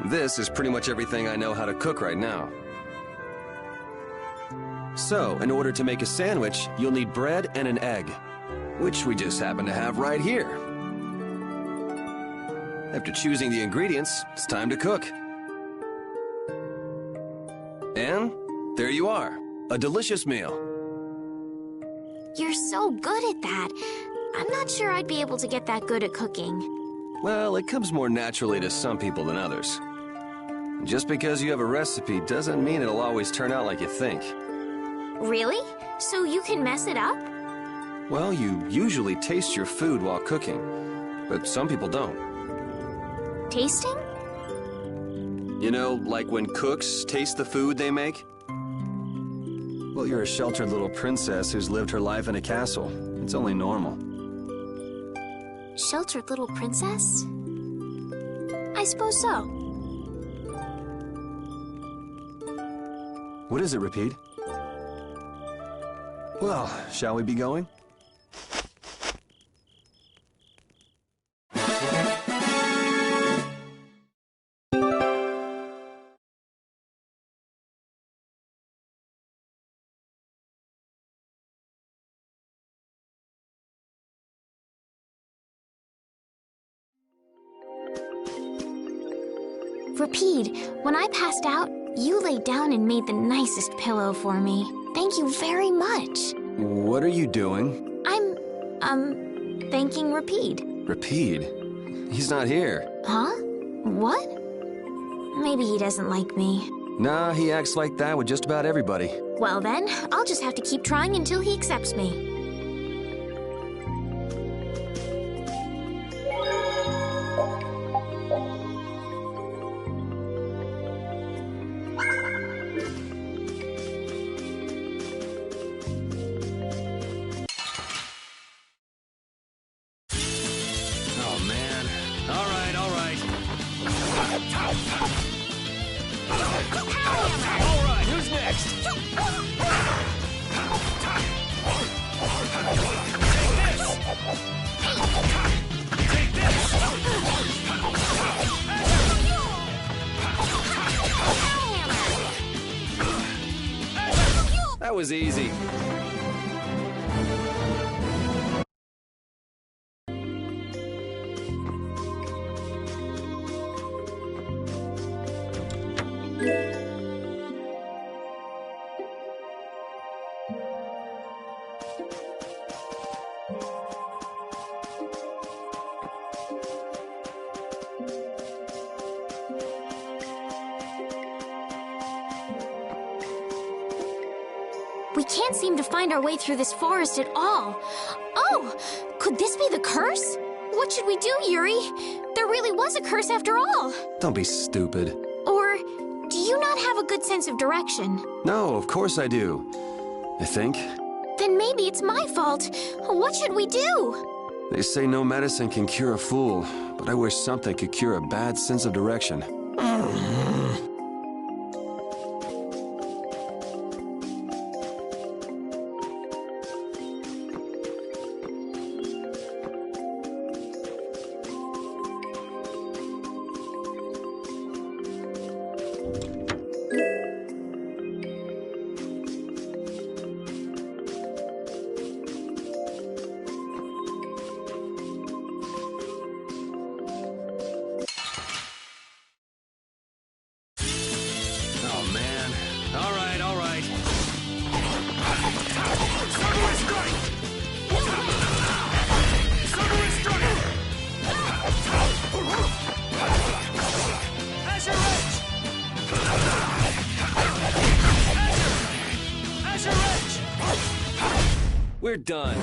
This is pretty much everything I know how to cook right now. So, in order to make a sandwich, you'll need bread and an egg, which we just happen to have right here. After choosing the ingredients, it's time to cook. And there you are, a delicious meal. You're so good at that. I'm not sure I'd be able to get that good at cooking. Well, it comes more naturally to some people than others. Just because you have a recipe doesn't mean it'll always turn out like you think. Really? So you can mess it up? Well, you usually taste your food while cooking, but some people don't. Tasting? You know, like when cooks taste the food they make? Well, you're a sheltered little princess who's lived her life in a castle. It's only normal. Sheltered little princess? I suppose so. What is it, Repeat? Well, shall we be going? Repeat, when I passed out, you laid down and made the nicest pillow for me. Thank you very much. What are you doing? I'm, thanking Repeat. Repeat? He's not here. Huh? What? Maybe he doesn't like me. Nah, he acts like that with just about everybody. Well then, I'll just have to keep trying until he accepts me. Alright, who's next? Take this! That was easy. We can't seem to find our way through this forest at all. Oh, could this be the curse? What should we do, Yuri? There really was a curse after all. Don't be stupid. Or do you not have a good sense of direction? No, of course I do. I think. Then maybe it's my fault. What should we do? They say no medicine can cure a fool, but I wish something could cure a bad sense of direction. We're done.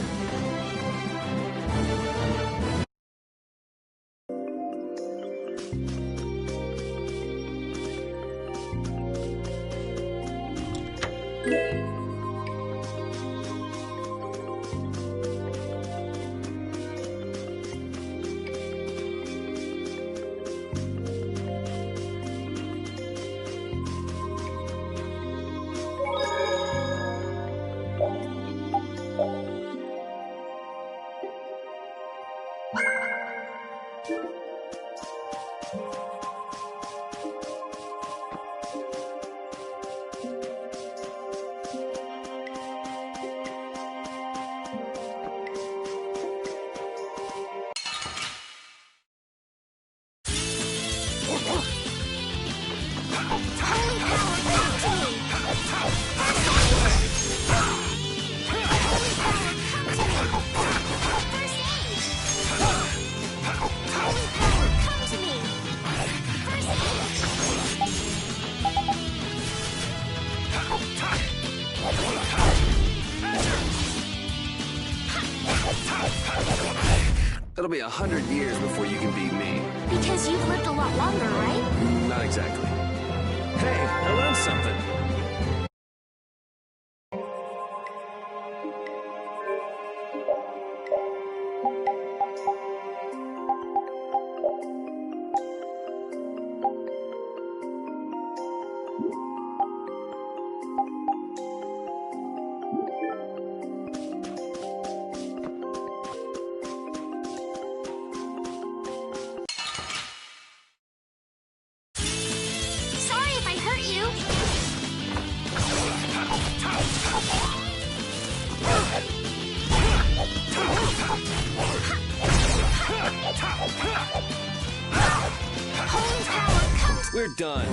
It'll be 100 years before you can beat me. Because you've lived a lot longer, right? Not exactly. Hey, I learned something. Sorry if I hurt you. Holy power comes. We're done.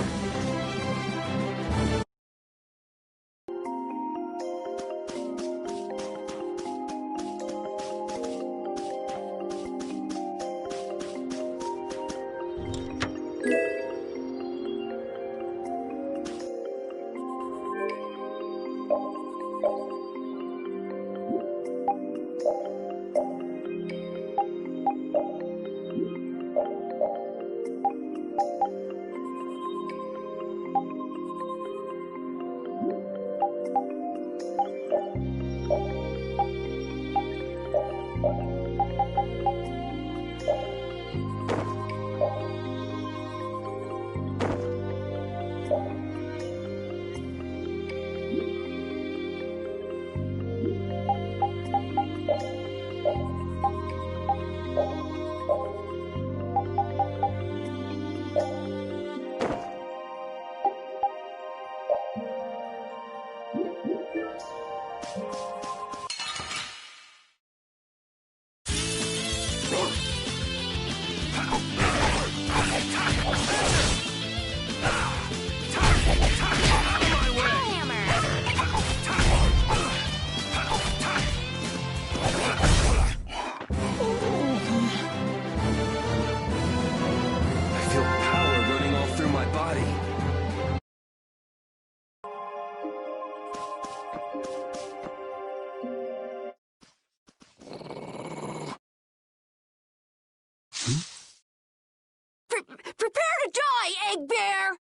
Prepare to die, Egg Bear!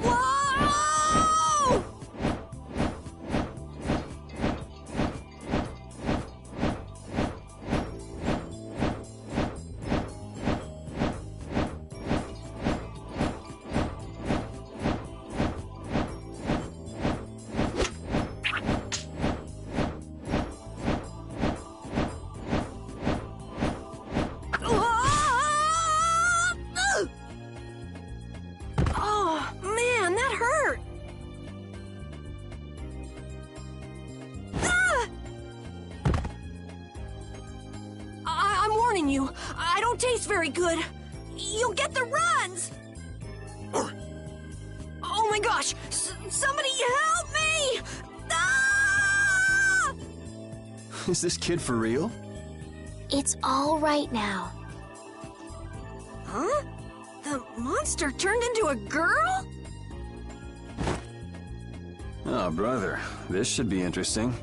Whoa! Oh, man, that hurt! Ah! I'm warning you, I don't taste very good. You'll get the runs! Oh my gosh! Somebody help me! Ah! Is this kid for real? It's all right now. Huh? The monster turned into a girl? Oh, brother. This should be interesting.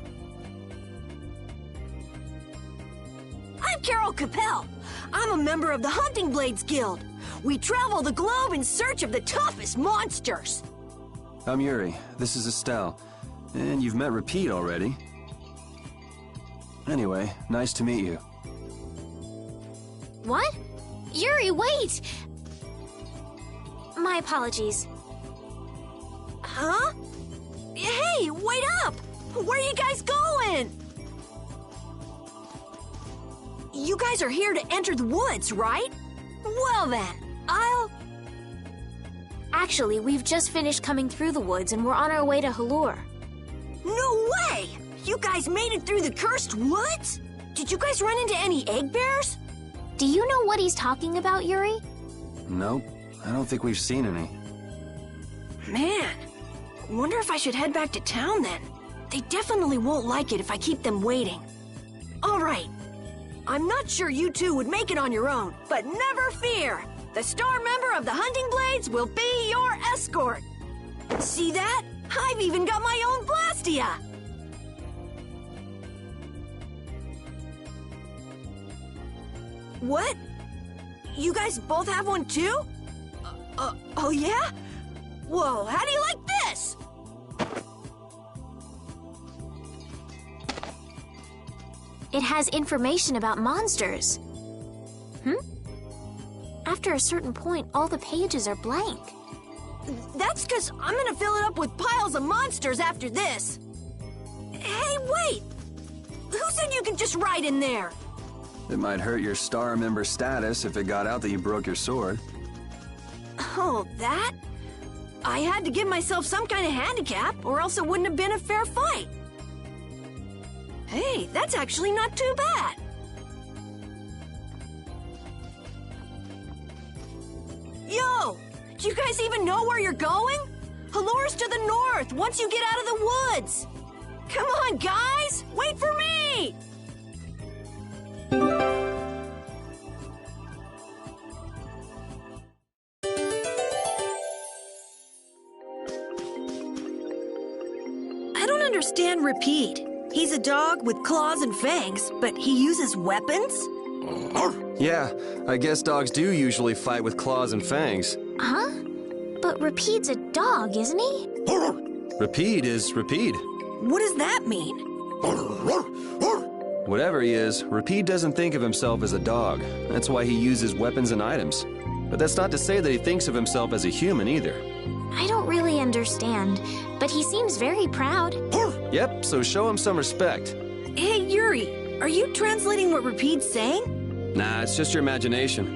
I'm Carol Capel. I'm a member of the Hunting Blades Guild. We travel the globe in search of the toughest monsters. I'm Yuri. This is Estelle. And you've met Repeat already. Anyway, nice to meet you. What? Yuri, wait! My apologies. Huh? Hey, wait up! Where are you guys going? You guys are here to enter the woods, right? Well then, Actually, we've just finished coming through the woods and we're on our way to Halur. No way! You guys made it through the cursed woods? Did you guys run into any egg bears? Do you know what he's talking about, Yuri? Nope, I don't think we've seen any. Man, wonder if I should head back to town then. They definitely won't like it if I keep them waiting. All right. I'm not sure you two would make it on your own, but never fear. The star member of the Hunting Blades will be your escort. See that? I've even got my own Blastia. What? You guys both have one too? Oh yeah? Whoa, how do you like this? It has information about monsters. After a certain point, all the pages are blank. That's because I'm gonna fill it up with piles of monsters after this. Hey, wait! Who said you could just write in there? It might hurt your star member status if it got out that you broke your sword. Oh, that? I had to give myself some kind of handicap, or else it wouldn't have been a fair fight. Hey, that's actually not too bad. Yo! Do you guys even know where you're going? Halur's to the north, once you get out of the woods. Come on, guys! Wait for me! I don't understand Repeat. He's a dog with claws and fangs, but he uses weapons? Yeah, I guess dogs do usually fight with claws and fangs. Huh? But Repeat's a dog, isn't he? Repeat is Repeat. What does that mean? Whatever he is, Repeat doesn't think of himself as a dog. That's why he uses weapons and items. But that's not to say that he thinks of himself as a human either. I don't really understand, but he seems very proud. Yep, so show him some respect. Hey, Yuri, are you translating what Repeat's saying? Nah, it's just your imagination.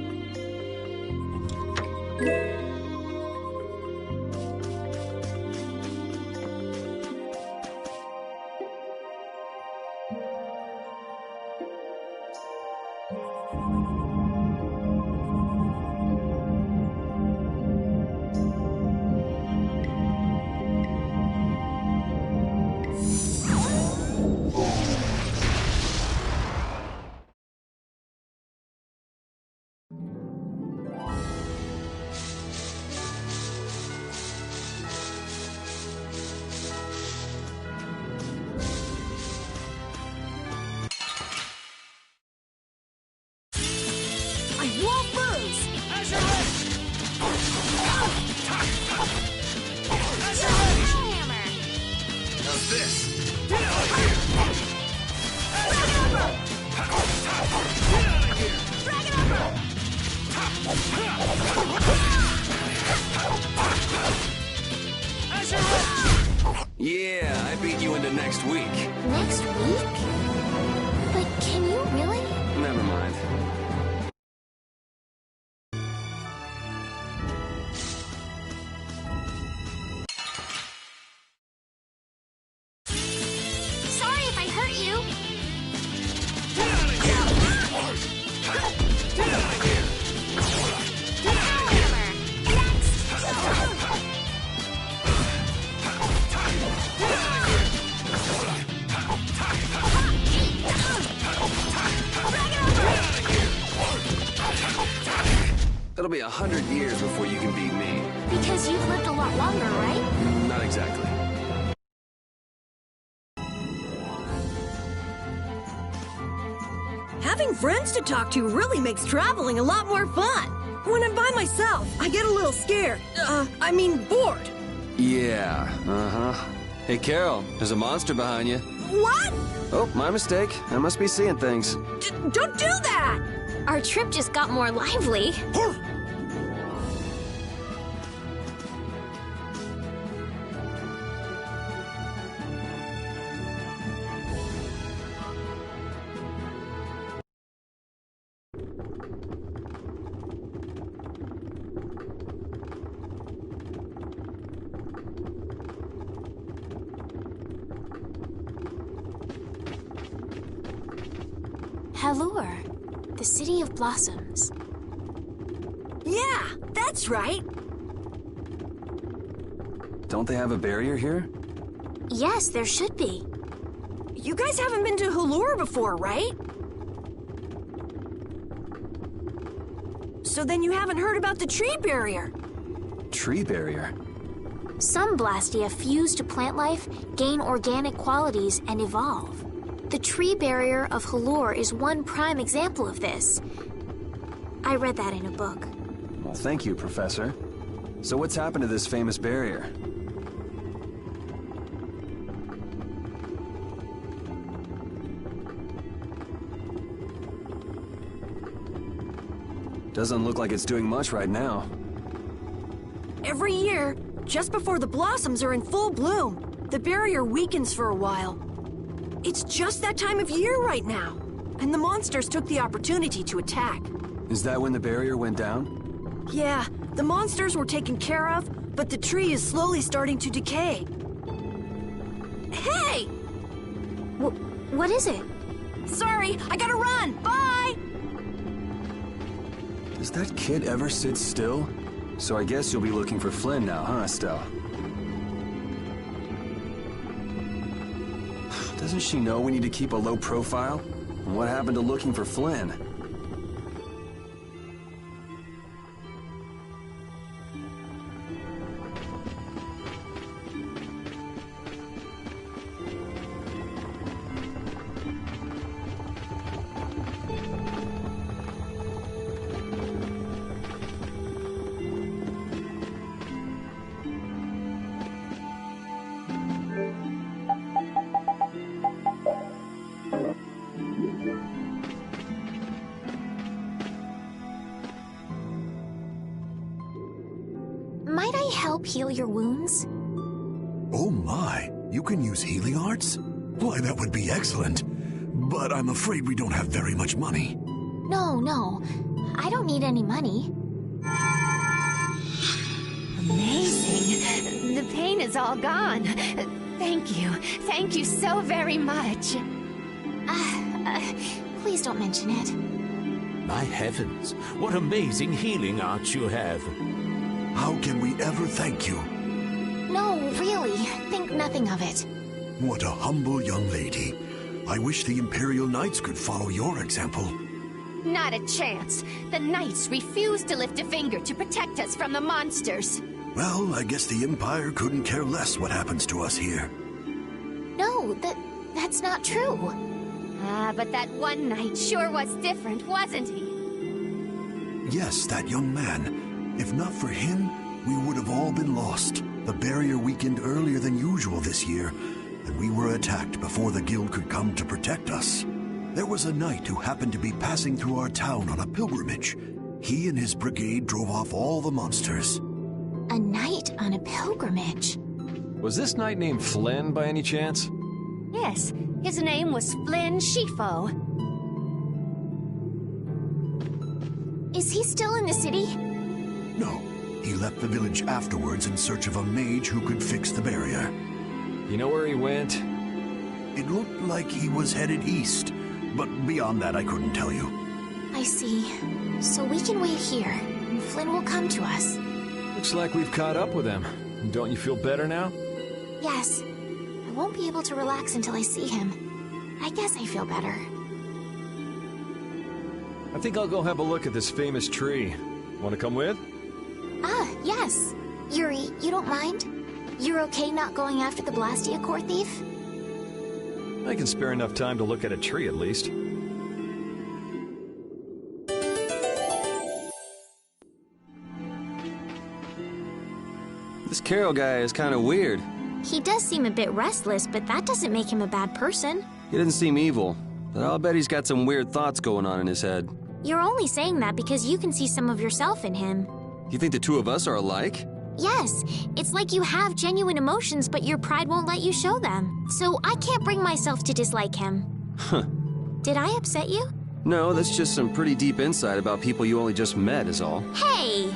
Yeah, I beat you into next week. Next week? But can you really? Never mind. Sorry if I hurt you. Get out of here! Get out of here! It'll be 100 years before you can beat me. Because you've lived a lot longer, right? Not exactly. Having friends to talk to really makes traveling a lot more fun. When I'm by myself, I get a little scared. Bored. Yeah, uh-huh. Hey, Carol, there's a monster behind you. What? Oh, my mistake. I must be seeing things. Don't do that! Our trip just got more lively. The City of Blossoms. Yeah, that's right. Don't they have a barrier here? Yes, there should be. You guys haven't been to Hulur before, right? So then you haven't heard about the tree barrier. Tree barrier? Some Blastia fuse to plant life, gain organic qualities, and evolve. The tree barrier of Hulur is one prime example of this. I read that in a book. Well, thank you, Professor. So what's happened to this famous barrier? Doesn't look like it's doing much right now. Every year, just before the blossoms are in full bloom, the barrier weakens for a while. It's just that time of year right now, and the monsters took the opportunity to attack. Is that when the barrier went down? Yeah, the monsters were taken care of, but the tree is slowly starting to decay. Hey! What is it? Sorry, I gotta run! Bye! Does that kid ever sit still? So I guess you'll be looking for Flynn now, huh, Estelle? Doesn't she know we need to keep a low profile? And what happened to looking for Flynn? Might I help heal your wounds? Oh my, you can use healing arts? Why, that would be excellent. But I'm afraid we don't have very much money. No. I don't need any money. Amazing. The pain is all gone. Thank you. Thank you so very much. Please don't mention it. My heavens, what amazing healing arts you have. How can we ever thank you? No, really. Think nothing of it. What a humble young lady. I wish the Imperial Knights could follow your example. Not a chance. The Knights refuse to lift a finger to protect us from the monsters. Well, I guess the Empire couldn't care less what happens to us here. No, that's not true. But that one knight sure was different, wasn't he? Yes, that young man. If not for him, we would have all been lost. The barrier weakened earlier than usual this year, and we were attacked before the guild could come to protect us. There was a knight who happened to be passing through our town on a pilgrimage. He and his brigade drove off all the monsters. A knight on a pilgrimage? Was this knight named Flynn by any chance? Yes, his name was Flynn Shifo. Is he still in the city? No, he left the village afterwards in search of a mage who could fix the barrier. You know where he went? It looked like he was headed east, but beyond that I couldn't tell you. I see. So we can wait here, and Flynn will come to us. Looks like we've caught up with him. Don't you feel better now? Yes. I won't be able to relax until I see him. I guess I feel better. I think I'll go have a look at this famous tree. Want to come with? Yes. Yuri, you don't mind? You're okay not going after the Blastia core thief? I can spare enough time to look at a tree at least. This Carol guy is kind of weird. He does seem a bit restless, but that doesn't make him a bad person. He doesn't seem evil, but I'll bet he's got some weird thoughts going on in his head. You're only saying that because you can see some of yourself in him. You think the two of us are alike? Yes, it's like you have genuine emotions, but your pride won't let you show them. So I can't bring myself to dislike him. Huh. Did I upset you? No, that's just some pretty deep insight about people you only just met is all. Hey!